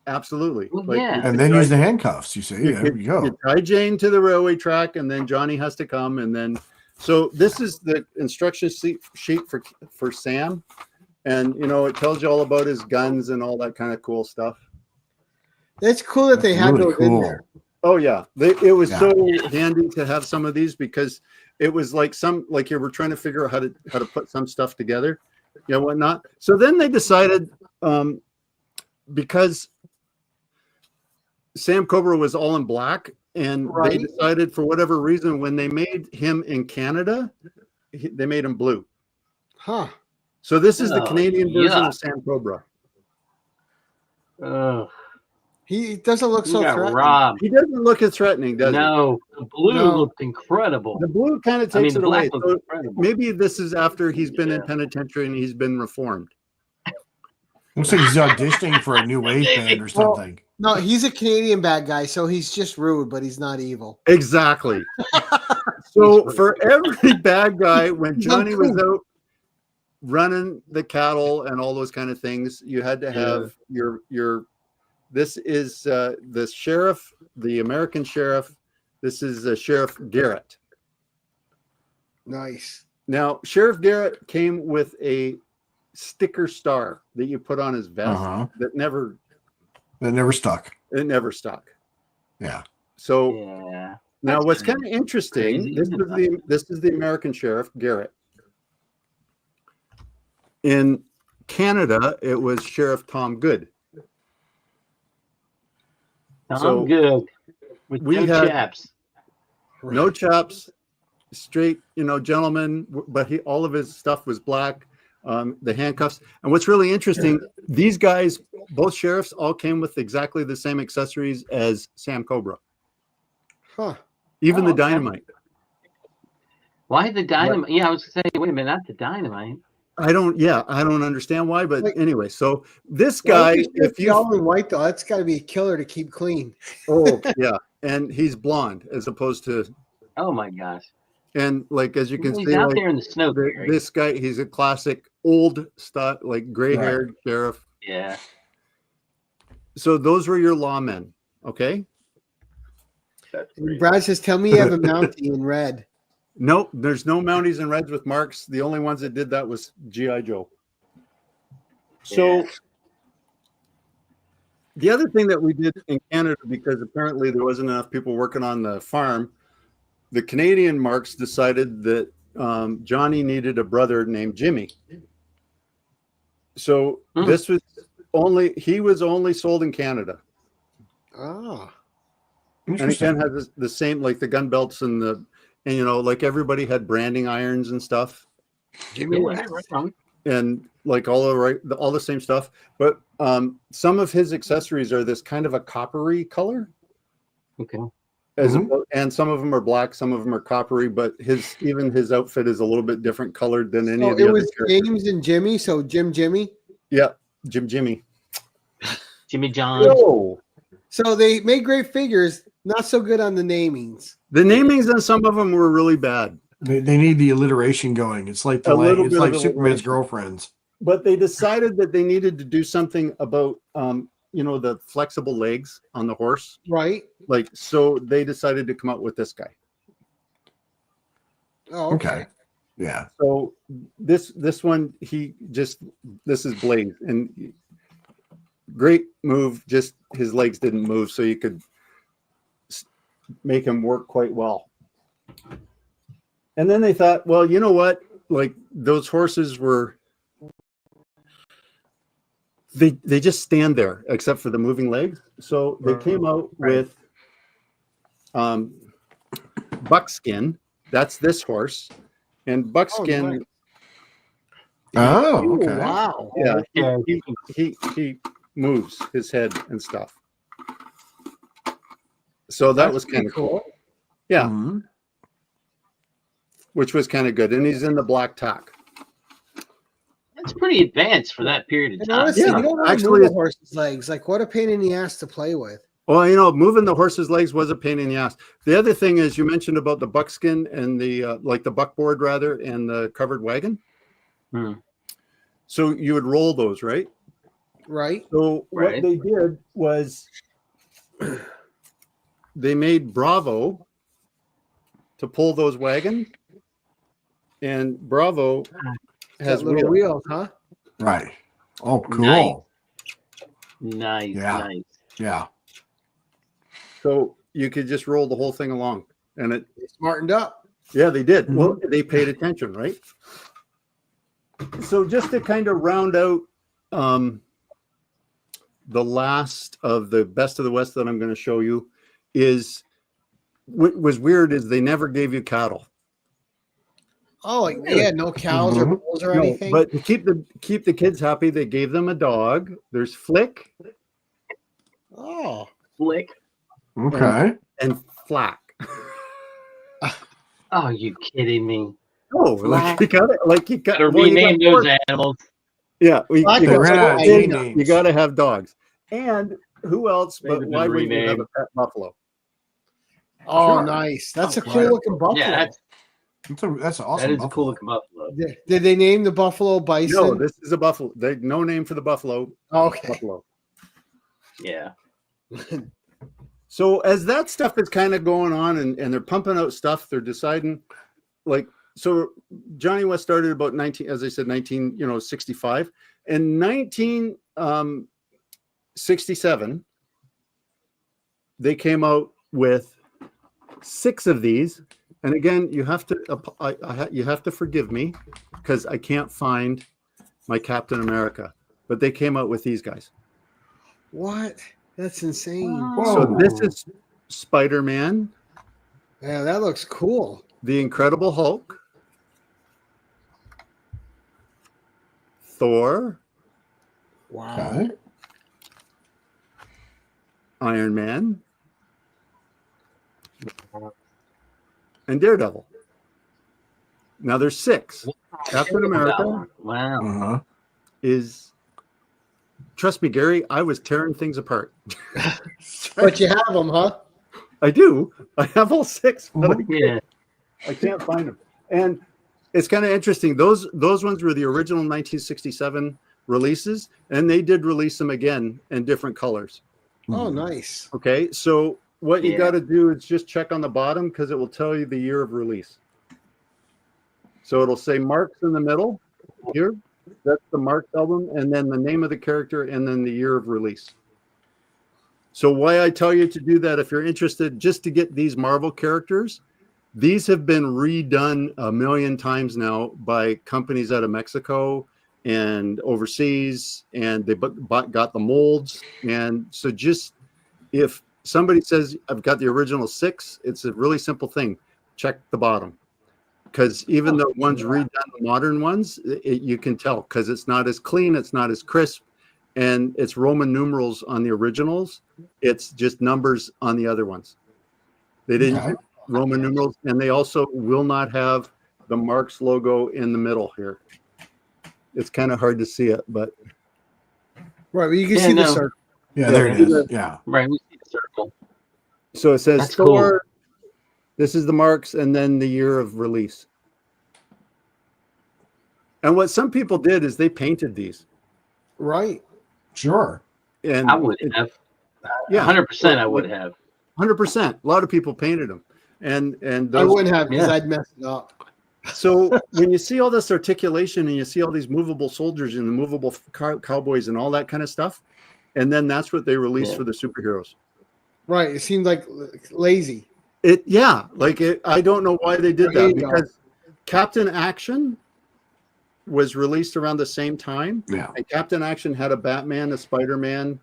Absolutely. Well, Like, yeah. you And could then tie- use the handcuffs. You see, you there could- we go. you tie Jane to the railway track, and then Johnny has to come, and then so this is the instruction sheet for Sam, and you know it tells you all about his guns and all that kind of cool stuff. It's cool that they had Really those in cool. there. Oh yeah, it was Yeah. so handy to have some of these because it was like you were trying to figure out how to put some stuff together, whatnot. So then they decided, because Sam Cobra was all in black, and Right. they decided for whatever reason when they made him in Canada, they made him blue. Huh. So this is the Oh, Canadian version yuck. of Sam Cobra. Ugh, He doesn't look you so got threatening. robbed. He doesn't look as threatening, does No, the blue No. looked incredible. he? The blue kind of I mean, takes the it away. black looked So incredible. maybe this is after he's been in Yeah. penitentiary and he's been reformed. Looks like he's auditioning for a new wave band or something. No, he's a Canadian bad guy, so he's just rude, but he's not evil. Exactly. So for every bad guy, when Johnny was out running the cattle and all those kind of things, you had to have your. This is the sheriff, the American sheriff. This is Sheriff Garrett. Nice. Now, Sheriff Garrett came with a sticker star that you put on his vest Uh-huh. that never That never stuck. stuck. Yeah. So Yeah. now That's what's crazy. kind of interesting, Crazy. this is the American Sheriff Garrett. In Canada, it was Sheriff Tom Good. I'm So, good. With we no had- chaps. No chaps, straight, gentleman, but all of his stuff was black. The handcuffs. And what's really interesting, these guys, both sheriffs, all came with exactly the same accessories as Sam Cobra, Huh. even Oh, the okay. dynamite. Why the dynamite? Yeah, I was saying, wait a minute, not the dynamite. I don't understand why, but Like- anyway, so this Why guy, is if you, all in white though, that's got to be a killer to keep clean. oh yeah, and he's blonde as opposed to, Oh my gosh. and like as you can He's see, out like, there in the snow. Gary. this guy, he's a classic old stuff, like gray-haired sheriff. Yeah. So those were your lawmen, okay? That's And great. Brad says, "Tell me you have a Mountie in red." Nope, there's no Mounties and Reds with Marx. The only ones that did that was G.I. Joe. So Yeah. the other thing that we did in Canada, because apparently there wasn't enough people working on the farm, the Canadian Marx decided that Johnny needed a brother named Jimmy. So this was he was only sold in Canada. Ah, And Interesting. again, has the same, like the gun belts and like everybody had branding irons and stuff. Yeah, right on. And like all the same stuff, but some of his accessories are this kind of a coppery color, Okay. and some of them are black, some of them are coppery. But even his outfit is a little bit different colored than any so of the it other was characters. James and Jimmy. So Jimmy. Yeah, Jimmy. Jimmy John. Oh, So they made great figures. Not so good on the namings. the namings on some of them were really bad. They need the alliteration going. It's like A little it's bit like of Superman's alliteration. girlfriends. But they decided that they needed to do something about the flexible legs on the horse. Right. Like, so they decided to come up with this guy. Oh, Okay. Yeah. So this one, this is Blaze, and great move. Just his legs didn't move, so you could make him work quite well. And then they thought, well, you know what? Like, those horses were, they just stand there except for the moving legs. So they came out with buckskin. That's this horse. And buckskin. Oh, okay. Wow. Yeah, he moves his head and stuff. So that was kind of cool. Yeah. Mm-hmm. Which was kind of good. And he's in the black tack. That's pretty advanced for that period of And time. honestly, Yeah, you don't want actually, to move a horse's legs. Like, what a pain in the ass to play with. Well, moving the horse's legs was a pain in the ass. The other thing is, you mentioned about the buckskin and the the buckboard rather, and the covered wagon. Hmm. So you would roll those, right? Right. So Right. what they did was they made Bravo to pull those wagons, and Bravo has little wheels. wheels, huh? Right. Oh, cool. Nice. Yeah. Nice. Yeah. So you could just roll the whole thing along, and it. They smartened up. Yeah, they did. Mm-hmm. Well, they paid attention, right? So just to kind of round out the last of the best of the West that I'm going to show you is what was weird is they never gave you cattle. Oh, like, yeah, no cows or Mhm. bulls or No, anything. but to keep the kids happy, they gave them a dog. There's Flick Oh, Flick. Okay. and Flack. Oh, you kidding me? Oh, like you got it. Like you got Gotta well, you rename got those four- animals. Yeah, Flack you They was ran out of like, day "Hey, names. got to have dogs. And who else? They But would why wouldn't you have a rename. pet buffalo? oh, Sure. nice. That's a Right. cool looking buffalo. Yeah, That's an awesome. that is a buffalo. cool looking buffalo. Did they name the buffalo bison? No, this is a buffalo. They no name for the buffalo. Okay. Buffalo. Yeah. So as that stuff is kind of going on and they're pumping out stuff, they're deciding like so Johnny West started about 1965. In 1967, they came out with 6 of these. And again, you have to you have to forgive me because I can't find my Captain America, but they came out with these guys. What? That's insane. So this is Spider-Man, Yeah, that looks cool. the Incredible Hulk, Thor, Wow. Okay. Iron Man, and Daredevil. Now there's 6. Captain America Wow. Uh-huh. is, trust me, Gary, I was tearing things apart. But you have them, huh? I do. I have all 6, but Yeah. I can't find them. And it's kind of interesting. Those ones were the original 1967 releases, and they did release them again in different colors. Oh, nice. Okay, so what you Yeah. got to do is just check on the bottom because it will tell you the year of release. So it'll say Marx in the middle here. That's the Marx album, and then the name of the character, and then the year of release. So why I tell you to do that, if you're interested, just to get these Marvel characters, these have been redone a million times now by companies out of Mexico and overseas, and they got the molds. And so just if somebody says, I've got the original 6, it's a really simple thing. Check the bottom. Because even the ones redone, the modern ones, you can tell because it's not as clean, it's not as crisp, and it's Roman numerals on the originals. It's just numbers on the other ones. They didn't Okay. Roman numerals, and they also will not have the Marx logo in the middle here. It's kind of hard to see it, but Right, well, you can Yeah, see the no. circle. Yeah, there it is. Yeah. Right. We see the circle. so it says That's Thor, This is the Marx, and then the year of release. And what some people did is they painted these. Right. Sure. And I would have. yeah, 100% I would have. 100%. A lot of people painted them, and I those, wouldn't have because yeah. I'd mess it up. So when you see all this articulation and you see all these movable soldiers and the movable cowboys and all that kind of stuff, and then that's what they released Yeah. for the superheroes. Right. It seemed like lazy. I don't know why they did There that, you go. because Captain Action was released around the same time. Yeah. And Captain Action had a Batman, a Spider-Man,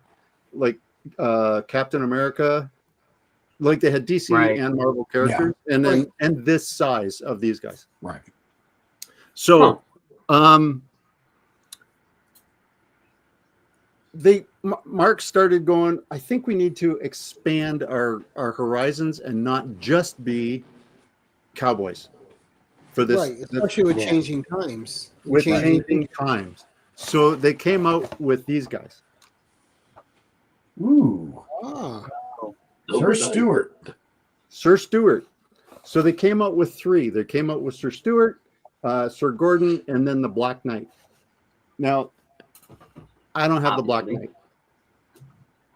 like Captain America. Like they had DC Right. and Marvel characters, and then and this size of these guys. Right. So Marx started going, I think we need to expand our horizons and not just be cowboys for this, Right. Especially with Yeah. changing times. with changing times. So they came out with these guys. Ooh. Ah. Sir Stewart. Sir Stewart. So they came out with three. They came out with Sir Stewart, Sir Gordon, and then the Black Knight. Now, I don't have the Black Knight,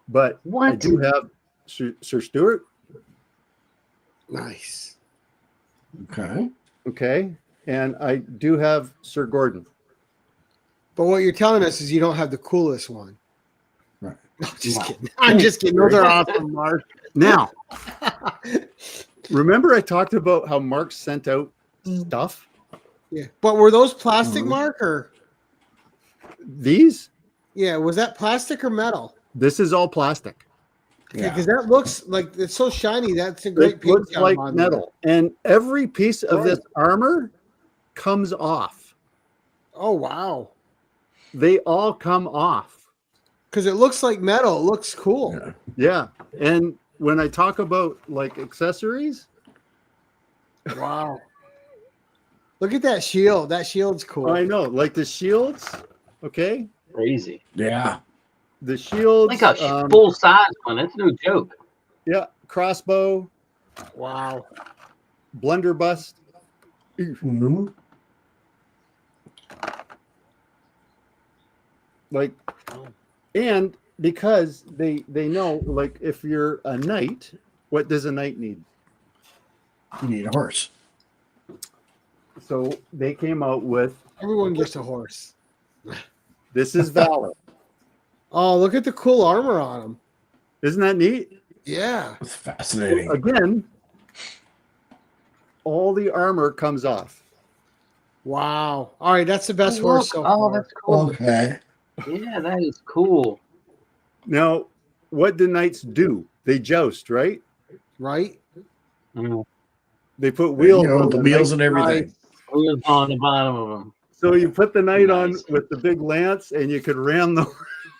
but I What? do have Sir Stewart. Nice. Okay. Okay. And I do have Sir Gordon. But what you're telling us is you don't have the coolest one. Right. No, just kidding. I'm just kidding. Those are awesome, Mark. Now, remember I talked about how Marx sent out stuff? Yeah. But were those plastic, Mark, or These? yeah, was that plastic or metal? This is all plastic. Yeah. Because that looks like it's so shiny. That's a great It paint looks job like on metal. And every piece of this armor comes off. there. Oh wow. They all come off. Because it looks like metal. It looks cool. Yeah. Yeah. And when I talk about like accessories, Wow. Look at that shield. That shield's cool. I know, like the shields, okay? Crazy. Yeah. The shields, Like a full size one. That's no joke. yeah, crossbow, Wow. blunderbuss. Mm-hmm. Like, and because they know, like, if you're a knight, what does a knight need? You need a horse. So they came out with Everyone gets a horse. this is valor. Oh, look at the cool armor on him. Isn't that neat? Yeah. That's fascinating. Again, all the armor comes off. Wow. All right, that's the best horse so Oh, far. that's cool. Okay. Yeah, that is cool. Now, what do knights do? They joust, right? Right? Mm. They put wheels You know, on the the wheels knight. and everything. Wheels on the bottom of them. So you put the knight on Nice. with the big lance, and you could ram the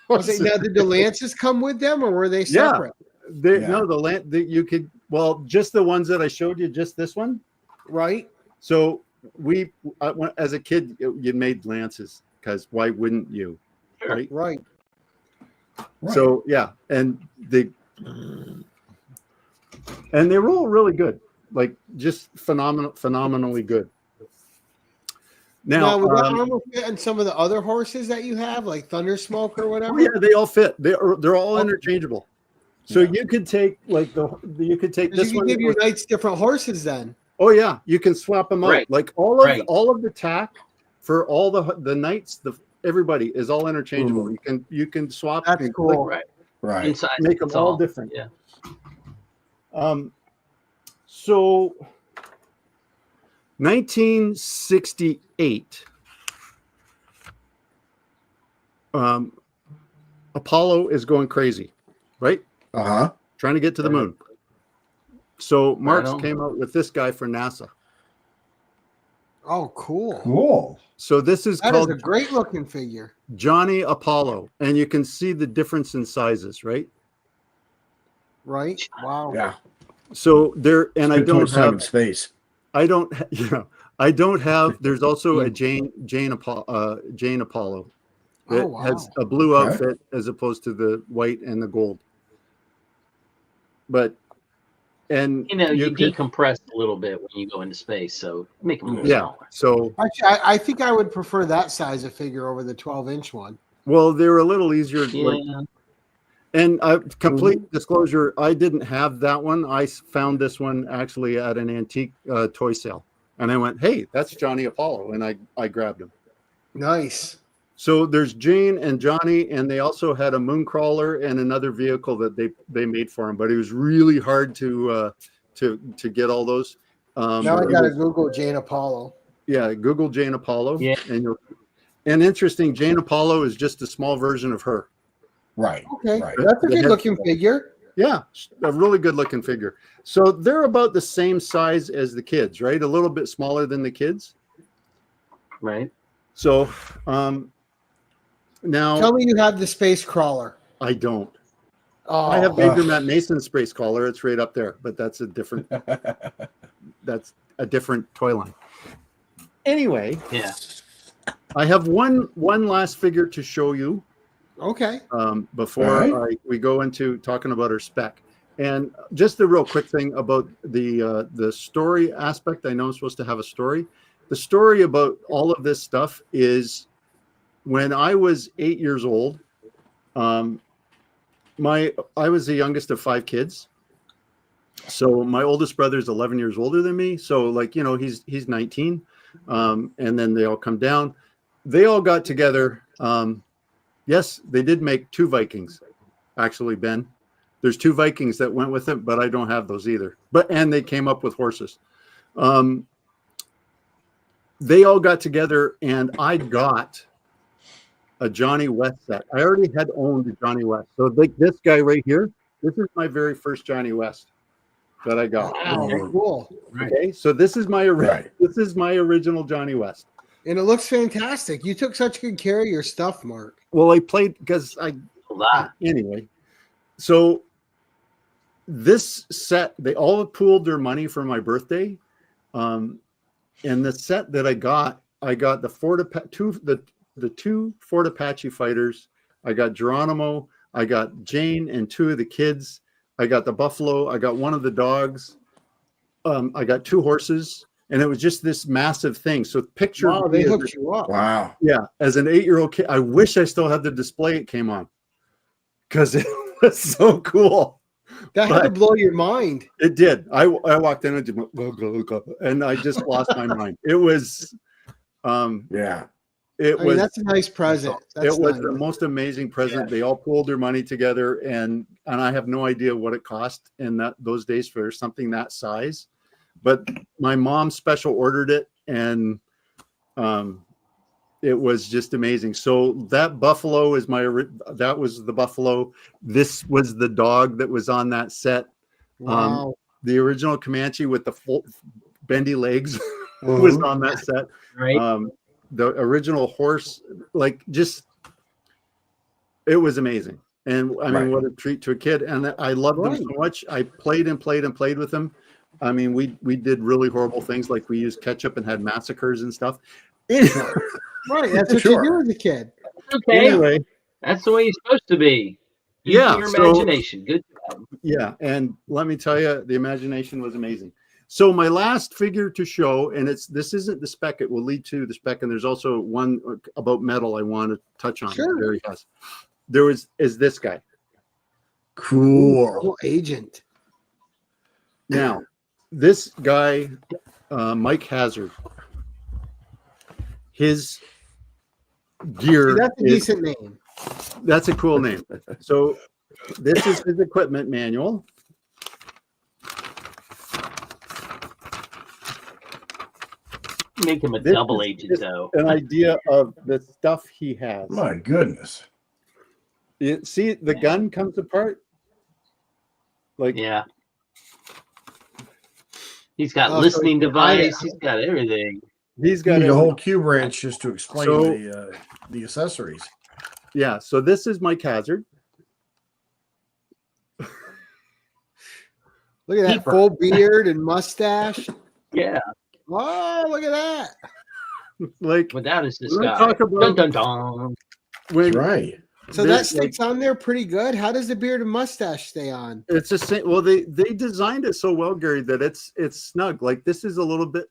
Was it, horses. now, did the lances come with them or were they Yeah. separate? No, the lance you could. Well, just the ones that I showed you, just this one. Right? So as a kid, you made lances because why wouldn't you? Sure. Right? Right. Right. So yeah, and they roll really good, like just phenomenally good. Now, would that armor fit in some of the other horses that you have, like Thunder Smoke or whatever? yeah, they all fit. They're all interchangeable. So Yeah. you could take like you could take 'Cause this you one. can give your knights different horses then. Oh yeah, you can swap them out. Right. Like all of the tack for all the knights, everybody is all interchangeable. Ooh. You can swap. That's and cool. Right. Right. Inside. Make them it's all different. Yeah. So 1968, Apollo is going crazy, right? Uh-huh. Trying to get to the moon. So Marx on. came out with this guy for NASA. Oh, cool. Cool. So this is That is called a great looking figure. Johnny Apollo, and you can see the difference in sizes, right? Right? Wow. Yeah. So there, and I Spent too don't much time in have, space. I don't, I don't have. There's also a Jane Apollo that Oh, wow. has a blue Okay. outfit as opposed to the white and the gold. But and You know, you could, decompress a little bit when you go into space, so make them a little yeah. smaller. So Actually, I think I would prefer that size of figure over the 12-inch one. well, they were a little easier. Yeah. And complete disclosure, I didn't have that one. I found this one actually at an antique toy sale, and I went, "Hey, that's Johnny Apollo," and I grabbed him. Nice. So there's Jane and Johnny, and they also had a Mooncrawler and another vehicle that they made for him, but it was really hard to get all those. Now I got to Google Jane Apollo. Yeah, Google Jane Apollo. Yeah. And interesting, Jane Apollo is just a small version of her. Right. Okay. Right. That's a good looking figure. Yeah, a really good looking figure. So they're about the same size as the kids, right? A little bit smaller than the kids. Right. So now Tell me you have the space crawler. I don't. Oh, I have Major Matt Mason's space caller. It's right up there, but that's a different toy line. Anyway, Yeah. I have one last figure to show you. okay. Before we go into talking about our spec. And just a real quick thing about the story aspect. I know I'm supposed to have a story. The story about all of this stuff is when I was 8 years old, I was the youngest of 5 kids. So my oldest brother is 11 years older than me. So he's 19. And then they all come down. They all got together. Yes, they did make 2 Vikings, actually, Ben. There's 2 Vikings that went with it, but I don't have those either. And they came up with horses. They all got together, and I got a Johnny West set. I already had owned a Johnny West. So like this guy right here, this is my very first Johnny West that I got. Wow, cool. Okay, so this is my original Johnny West. And it looks fantastic. You took such good care of your stuff, Mark. Well, I played because anyway. So this set, they all pooled their money for my birthday. And the set that I got the 2 Fort Apache fighters. I got Geronimo. I got Jane and 2 of the kids. I got the buffalo. I got one of the dogs. I got 2 horses. And it was just this massive thing. So picture. Wow, they hooked you up. Wow. Yeah. As an 8-year-old kid, I wish I still had the display it came on because it was so cool. That had to blow your mind. It did. I walked in and I just lost my mind. It was, that's a nice present. That's it was nice. the most amazing present. They all pooled their money together, and I have no idea what it cost in those days for something that size. But my mom special ordered it, and it was just amazing. So that buffalo is that was the buffalo. This was the dog that was on that set. Wow. The original Comanche with the full bendy legs was on that set. Right. The original horse, it was amazing. And I mean, what a treat to a kid. And I loved them so much. I played with them. I mean, we did really horrible things, like we used ketchup and had massacres and stuff. Right, that's what you do as a kid. Okay. Anyway, that's the way you're supposed to be. Use your imagination. Good job. Yeah, and let me tell you, the imagination was amazing. So my last figure to show, and this isn't the spec, it will lead to the spec, and there's also one about metal I want to touch on. Sure. There he has. Is this guy. Cool. Agent. Now, this guy, Mike Hazard, his gear. See, that's a decent name. That's a cool name. So this is his equipment manual. Make him a double agent, though. An idea of the stuff he has. My goodness. You see, the gun comes apart. Yeah. He's got listening device. He's got everything. He's got a whole Q branch just to explain the accessories. Yeah. So this is Mike Hazard. Look at that full beard and mustache. Yeah. Oh, look at that. Like, but that is this let's guy. talk about dun, dun, dun. When, right. So that sticks on there pretty good. How does the beard and mustache stay on? It's just well, they designed it so well, Gary, that it's snug. Like this is a little bit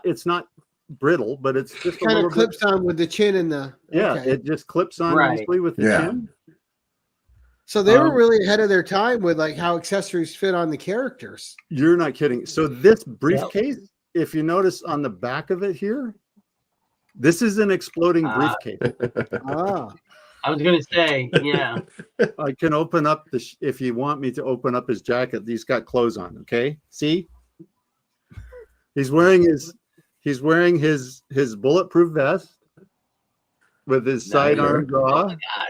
it's not brittle, but it's just kind of clips on with the chin and the it just clips on nicely with the chin. So they were really ahead of their time with like how accessories fit on the characters. You're not kidding. So this briefcase, if you notice on the back of it here, this is an exploding briefcase. I was going to say, yeah. I can open up if you want me to open up his jacket. He's got clothes on. Okay, see, he's wearing his bulletproof vest with his sidearm draw. Oh my God.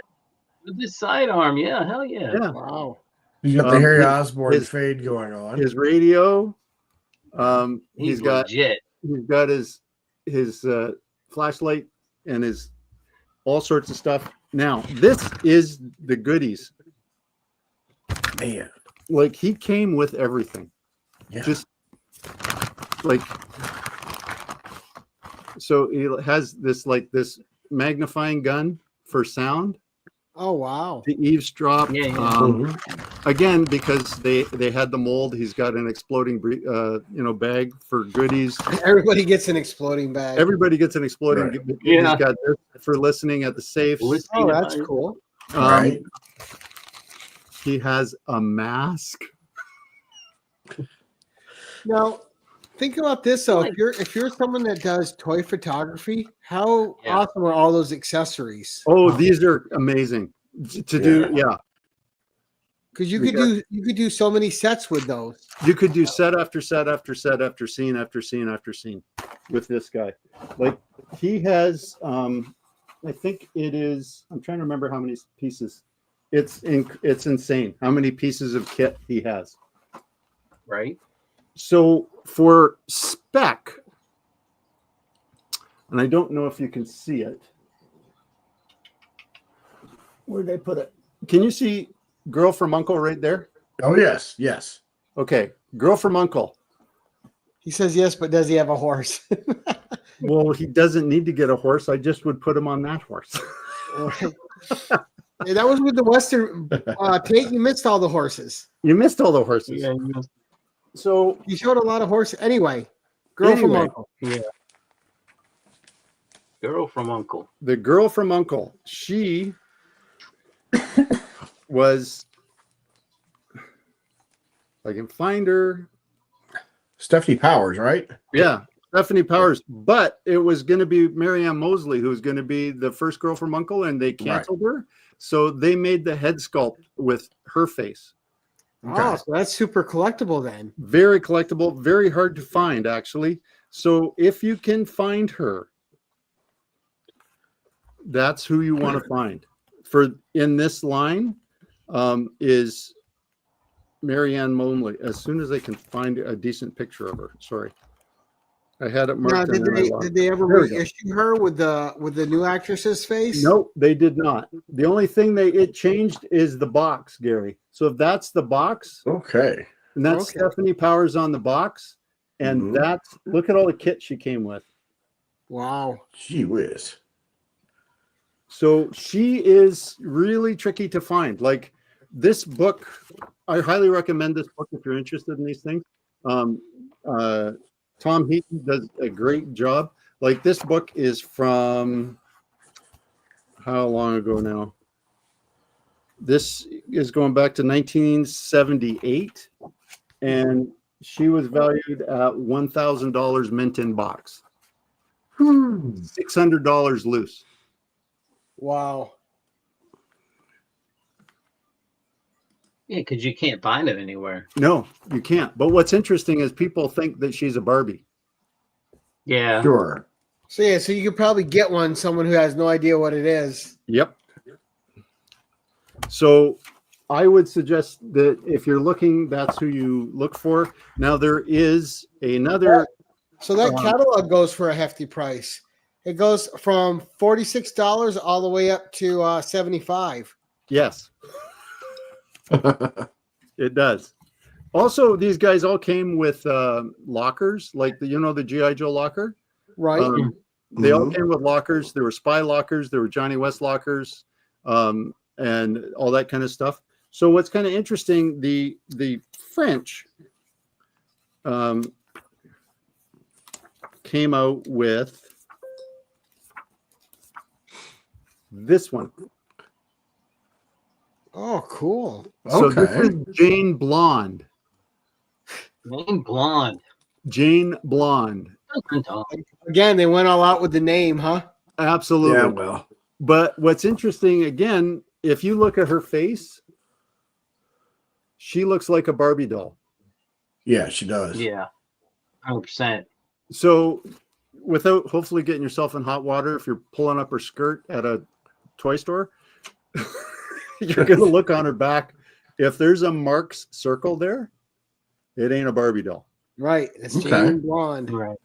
With his sidearm, yeah, hell yeah. Wow. He's got the Harry Osborn fade going on. His radio. He's legit. He's got his flashlight and his all sorts of stuff. Now, this is the goodies. Man. Like he came with everything. Yeah. Just like so he has this magnifying gun for sound. Oh wow. To eavesdrop. Again, because they had the mold, he's got an exploding bag for goodies. Everybody gets an exploding bag. Everybody gets an exploding bag. He's got this for listening at the safes. Oh, that's cool. Right. He has a mask. Now, think about this though. If you're someone that does toy photography, how awesome are all those accessories? Oh, these are amazing to do. Yeah, because you could do so many sets with those. You could do set after set after set after scene after scene after scene with this guy. Like he has, I think it is. I'm trying to remember how many pieces. It's insane how many pieces of kit he has. Right. So for spec, and I don't know if you can see it. Where did I put it? Can you see Girl from Uncle right there? Oh, yes. Yes. Okay. Girl from Uncle. He says yes, but does he have a horse? Well, he doesn't need to get a horse. I just would put him on that horse. Hey, that was with the Western take. You missed all the horses. You missed all the horses. Yeah, you missed. So you showed a lot of horses. Anyway, Girl from Uncle. Yeah. Girl from Uncle. The Girl from Uncle. She was, I can find her. Stephanie Powers, right? Yeah, Stephanie Powers. But it was going to be Marianne Mosley, who was going to be the first Girl from Uncle, and they canceled her. So they made the head sculpt with her face. Okay. Oh, so that's super collectible then. Very collectible, very hard to find, actually. So if you can find her, that's who you want to find. For in this line is Marianne Mosley. As soon as I can find a decent picture of her. Sorry. I had it marked. Now, did they ever reissue her with the new actress's face? Nope, they did not. The only thing it changed is the box, Gary. So if that's the box, okay, and that's Stephanie Powers on the box, and that's look at all the kit she came with. Wow, gee whiz. So she is really tricky to find. Like this book, I highly recommend this book if you're interested in these things. Tom Heaton does a great job. Like this book is from how long ago now? This is going back to 1978, and she was valued at $1,000 mint in box. $600 loose. Wow. Yeah, because you can't find it anywhere. No, you can't. But what's interesting is people think that she's a Barbie. Yeah. Sure. So yeah, so you could probably get someone who has no idea what it is. Yep. So I would suggest that if you're looking, that's who you look for. Now there is another. So that catalog goes for a hefty price. It goes from $46 all the way up to $75. Yes. It does. Also, these guys all came with lockers, like the G.I. Joe locker. Right. They all came with lockers. There were spy lockers. There were Johnny West lockers. and all that kind of stuff. So what's kind of interesting, the French came out with this one. Oh, cool. So this is Jane Blonde. Jane Blonde. Jane Blonde. Again, they went all out with the name, huh? Absolutely. Yeah, well. But what's interesting, again, if you look at her face, she looks like a Barbie doll. Yeah, she does. Yeah, 100%. So without hopefully getting yourself in hot water, if you're pulling up her skirt at a toy store, you're going to look on her back. If there's a Marx circle there, it ain't a Barbie doll. Right. It's Okay. Jane Blonde. Right.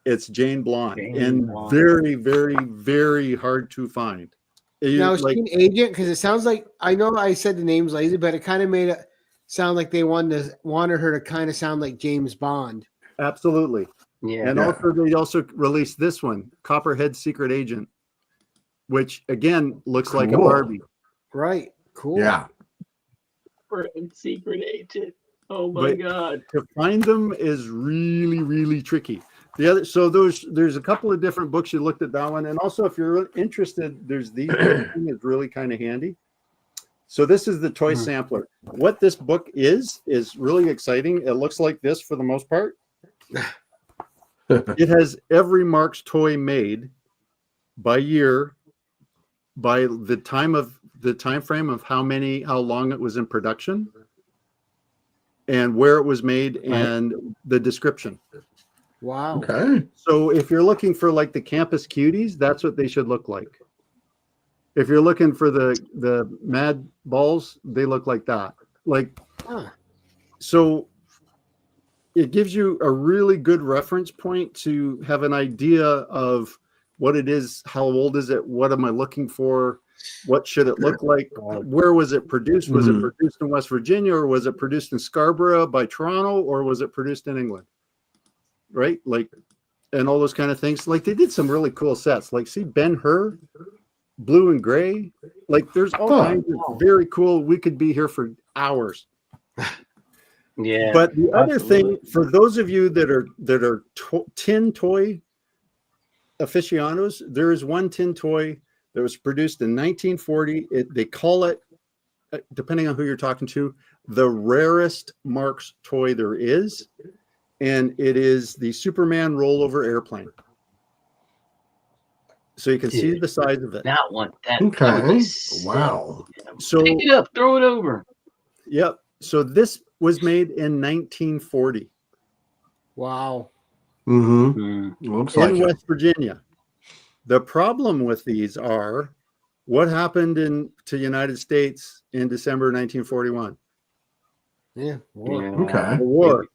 It's Jane Blonde, Jane and Blonde. very, very, very hard to find. Now, is she an agent? Because it sounds like, I know I said the name's lazy, but it kind of made it sound like they wanted her to kind of sound like James Bond. Absolutely. Yeah. And also they also released this one, Copperhead Secret Agent, which again looks like a Cool. Barbie. Right. Cool. Yeah. Secret agent. Oh my But God. to find them is really, really tricky. The other, so there's a couple of different books. You looked at that one, and also if you're interested, there's these thing is really kind of handy. So this is the toy sampler. What this book is really exciting. It looks like this for the most part. It has every Marx toy made by year, by the time frame of how long it was in production, and where it was made, and the description. Wow. Okay. So if you're looking for like the campus cuties, that's what they should look like. If you're looking for the mad balls, they look like that. Like, so it gives you a really good reference point to have an idea of what it is, how old is it, what am I looking for, what should it look like, where was it produced? Was it produced in West Virginia, or was it produced in Scarborough by Toronto, or was it produced in England? Right? Like, and all those kind of things. Like, they did some really cool sets. Like, see Ben-Hur, blue and gray. Like, there's all kinds of very cool. We could be here for hours. Yeah. But the other thing, for those of you that are tin toy aficionados, there is one tin toy that was produced in 1940. They call it, depending on who you're talking to, the rarest Marx toy there is. And it is the Superman rollover airplane. So you can see the size of it. That one. That Okay. would be sick. Wow. So pick it up, throw it over. Yep. So this was made in 1940 Wow. Mm-hmm. Looks in like it. West Virginia. The problem with these are what happened to the United States in December 1941. Yeah. War. Yeah. Okay. The war.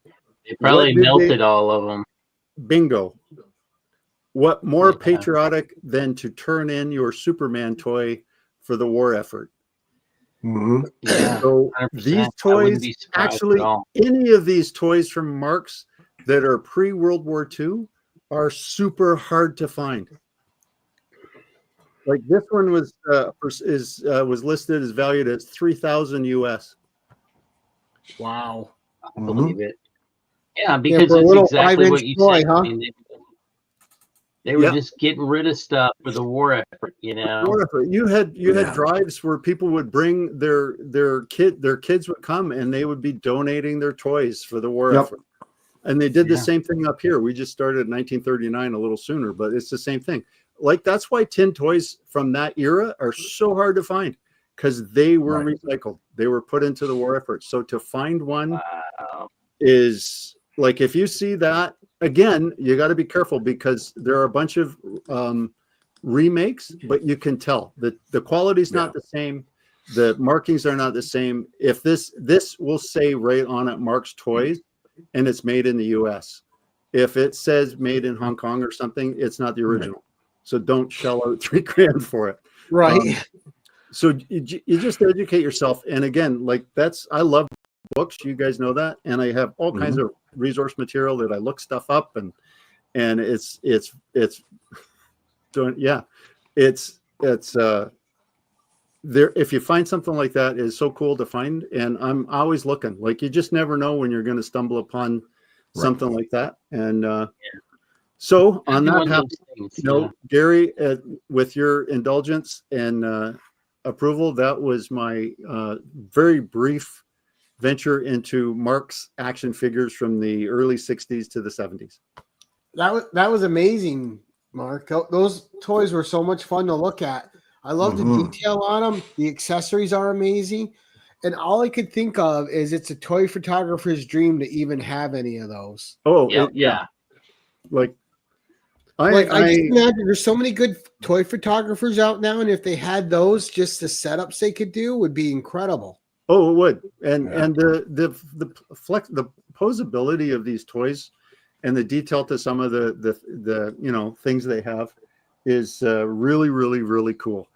They probably What did melted all of them. Bingo. What more Yeah. patriotic than to turn in your Superman toy for the war effort? Mm-hmm. Yeah. So 100%. these I wouldn't toys, be surprised actually, at all. any of these toys from Marx that are pre-World War II are super hard to find. Like this one was listed as valued at $3,000 US. Wow. I believe it. Yeah, because for a it's little exactly what 5-inch you toy, said. huh? I mean, they were just getting rid of stuff for the war effort, you know. War effort. You had drives where people would bring their kids would come and they would be donating their toys for the war effort. And they did the same thing up here. We just started in 1939, a little sooner, but it's the same thing. Like that's why tin toys from that era are so hard to find, because they were recycled. They were put into the war effort. So to find one is like, if you see that, again, you got to be careful because there are a bunch of remakes, but you can tell that the quality's not the same. The markings are not the same. If this will say right on it, Marx Toys, and it's made in the US. If it says made in Hong Kong or something, it's not the original. So don't shell out $3,000 for it. Right. So you just educate yourself. And again, like I love books. You guys know that. And I have all kinds of resource material that I look stuff up and it's there, if you find something like that, it's so cool to find. And I'm always looking. Like, you just never know when you're going to stumble upon something like that. And so on that note, Gary, with your indulgence and approval, that was my very brief venture into Marx action figures from the early 60s to the 70s. That was amazing, Mark. Those toys were so much fun to look at. I love the detail on them. The accessories are amazing. And all I could think of is it's a toy photographer's dream to even have any of those. Oh, yeah. Like, I just imagine there's so many good toy photographers out now, and if they had those, just the setups they could do would be incredible. Oh, it would. And the posability of these toys and the detail to some of the things they have is really, really, really cool.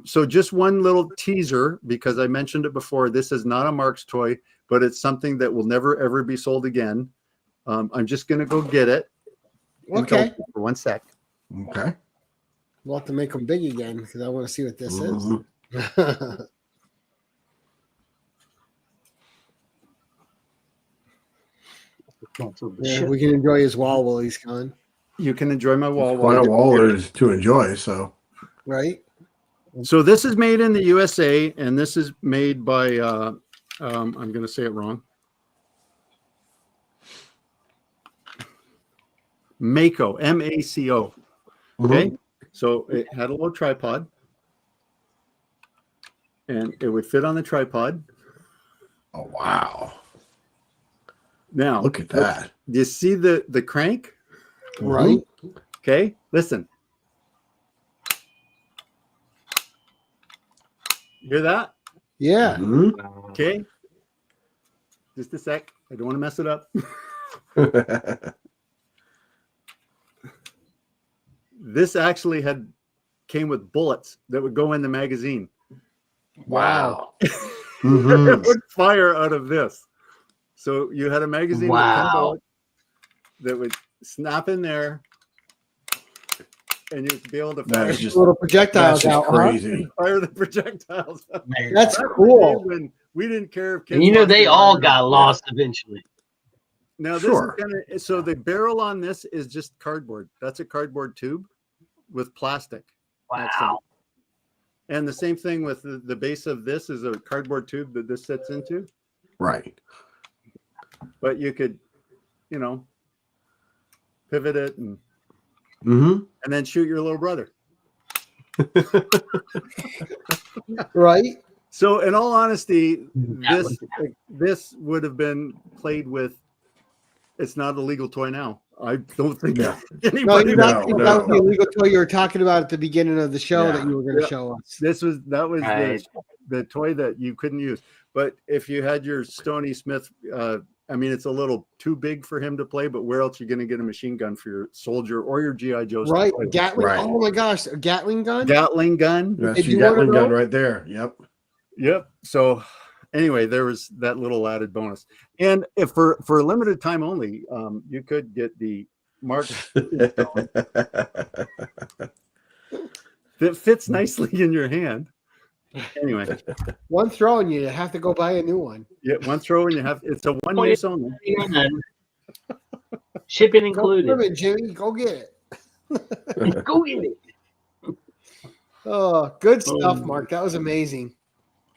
So just one little teaser, because I mentioned it before. This is not a Marx toy, but it's something that will never, ever be sold again. I'm just going to go get it. Okay. For 1 sec. Okay. We'll have to make them big again because I want to see what this is. Yeah, we can enjoy his wall while he's gone. You can enjoy my wall. Quite a wall to enjoy. So, right. So this is made in the USA, and this is made by I'm going to say it wrong. Mako, M-A-C-O. Okay, so it had a little tripod, and it would fit on the tripod. Oh wow! Now look at that. Do you see the crank? Right. Okay, listen. You hear that? Yeah. Okay. Just a sec. I don't want to mess it up. This actually came with bullets that would go in the magazine. Wow. It would fire out of this. So you had a magazine with 10 bullets that would snap in there, and you'd be able to fire little projectiles out. Crazy. Fire the projectiles. That's cool. When we didn't care if kids. And they all got lost eventually. Now this is so the barrel on this is just cardboard. That's a cardboard tube with plastic. Wow. And the same thing with the base of this is a cardboard tube that this sits into. Right. But you could, pivot it and then shoot your little brother. Right. So in all honesty, this would have been played with. It's not a legal toy now. I don't think anybody. That was the illegal toy you were talking about at the beginning of the show that you were going to show us. That was the toy that you couldn't use. But if you had your Stony Smith, it's a little too big for him to play. But where else are you going to get a machine gun for your soldier or your GI Joe? Right, Gatling. Right. Oh my gosh, a Gatling gun. Gatling gun. That's your Gatling gun right there. Yep. So anyway, there was that little added bonus. And if for a limited time only, you could get the Marx that fits nicely in your hand. Anyway, one throw and you have to go buy a new one. Yeah, one throw and it's a one use only. Shipping included. Go Jimmy, go get it. Go get it. Oh, good stuff, Mark. That was amazing.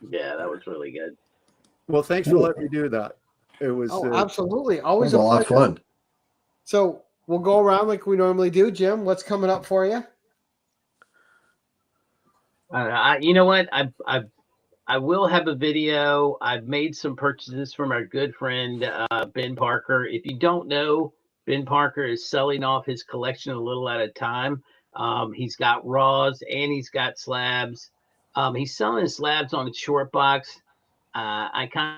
Yeah, that was really good. Well, thanks for letting me do that. It was absolutely always a lot of fun. So we'll go around like we normally do. Jim, what's coming up for you? You know what? I will have a video. I've made some purchases from our good friend Ben Parker. If you don't know, Ben Parker is selling off his collection a little at a time. He's got raws and he's got slabs. He's selling his slabs on a short box. I kind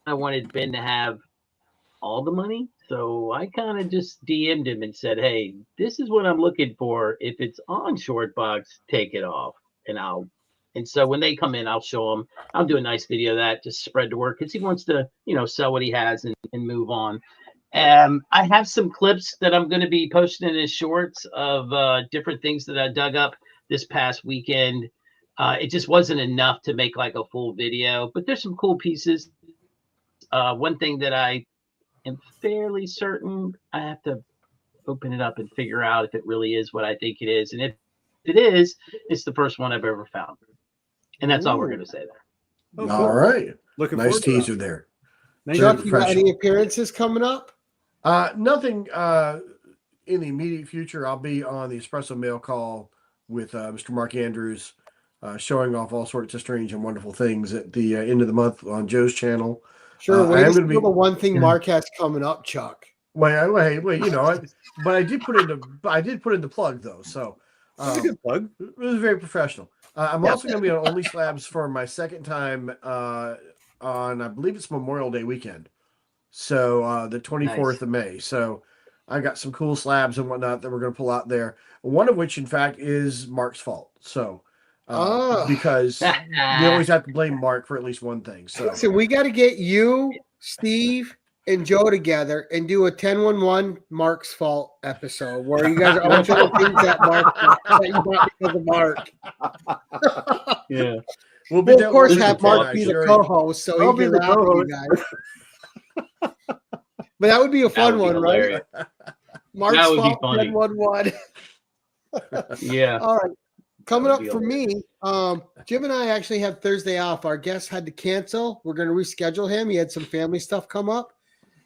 of wanted Ben to have all the money, so I kind of just DM'd him and said, "Hey, this is what I'm looking for. If it's on short box, take it off." And so when they come in, I'll show them. I'll do a nice video of that, just spread the word because he wants to, sell what he has and move on. I have some clips that I'm going to be posting in his shorts of different things that I dug up this past weekend. It just wasn't enough to make like a full video, but there's some cool pieces. One thing that I am fairly certain, I have to open it up and figure out if it really is what I think it is. And if it is, it's the first one I've ever found. And that's all we're going to say there. Oh, All right. Looking Nice forward to that. teaser there. Thank Chuck, you. you got any appearances coming up? Nothing in the immediate future. I'll be on the Espresso Mail Call with Mr. Mark Andrews, showing off all sorts of strange and wonderful things at the end of the month on Joe's channel. Sure. I am Wait going to the be. one thing Mark has coming up, Chuck. Wait, you know, but I did put in the plug though, so That's a good plug. it was very professional. I'm also going to be on Only Slabs for my second time on, I believe it's Memorial Day weekend, so the 24th of May. So I got some cool slabs and whatnot that we're going to pull out there. One of which, in fact, is Mark's fault. So because we always have to blame Mark for at least one thing. So we got to get you, Steve, and Joe together and do a 10-1-1 Mark's fault episode where you guys are all trying things that you bought because of Mark. Yeah. we'll be We'll of course have Mark Mark be the co-host, so I'll he be can the laugh at you guys. But that would be a fun one, right? Mark's That would be fault funny. 10-1-1. Yeah. All right. Coming That up would be for me, Jim and I actually have Thursday off. Our guest had to cancel. We're going to reschedule him. He had some family stuff come up.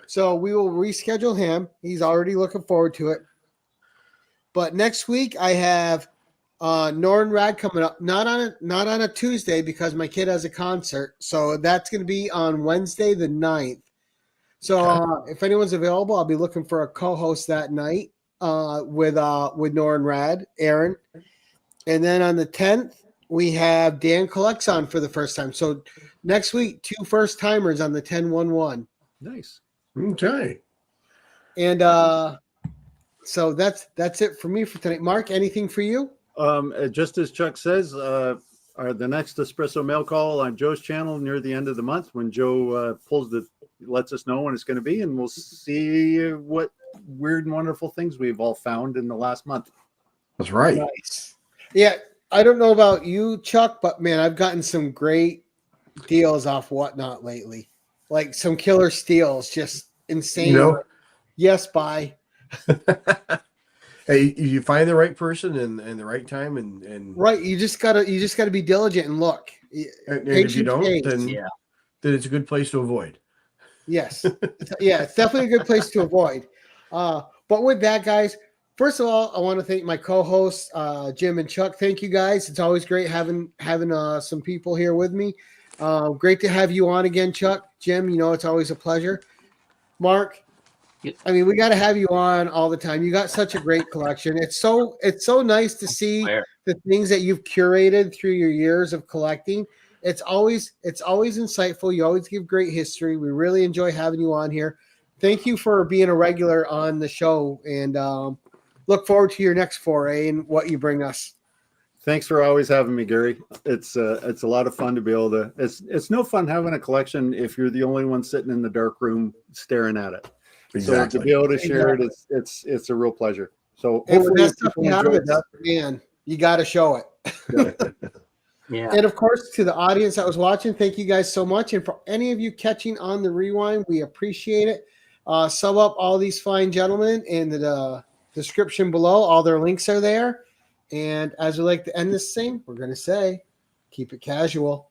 So we will reschedule him. He's already looking forward to it. But next week I have Norn Rad coming up. Not on a Tuesday because my kid has a concert. So that's going to be on Wednesday the 9th. So if anyone's available, I'll be looking for a co-host that night with Norn Rad, Aaron. And then on the 10th, we have Dan Collects on for the first time. So next week, 2 first-timers on the 10-1-1. Nice. Okay. And so that's it for me for tonight. Mark, anything for you? Just as Chuck says, the next Espresso Mail Call on Joe's channel near the end of the month when Joe lets us know when it's going to be, and we'll see what weird and wonderful things we've all found in the last month. That's right. Nice. Yeah, I don't know about you, Chuck, but man, I've gotten some great deals off Whatnot lately. Like some killer steals, just insane. You know? Yes, bye. Hey, you find the right person and the right time and right. You just gotta be diligent and look. and if you don't, pays. then it's a good place to avoid. Yes. Yeah, it's definitely a good place to avoid. But with that, guys, first of all, I want to thank my co-hosts, Jim and Chuck. Thank you, guys. It's always great having some people here with me. Great to have you on again, Chuck. Jim, it's always a pleasure. Mark, I mean, we got to have you on all the time. You got such a great collection. It's so nice to see the things that you've curated through your years of collecting. It's always insightful. You always give great history. We really enjoy having you on here. Thank you for being a regular on the show, and look forward to your next foray and what you bring us. Thanks for always having me, Gary. It's a lot of fun to be able to. It's no fun having a collection if you're the only one sitting in the dark room staring at it. Exactly. So to be able to share it, it's a real pleasure. So And for hopefully that stuff people you have, enjoyed that. man, you got to show it. Yeah. And of course, to the audience that was watching, thank you guys so much. And for any of you catching on the rewind, we appreciate it. Sum up all these fine gentlemen in the description below. All their links are there. And as we like to end this thing, we're going to say, keep it casual.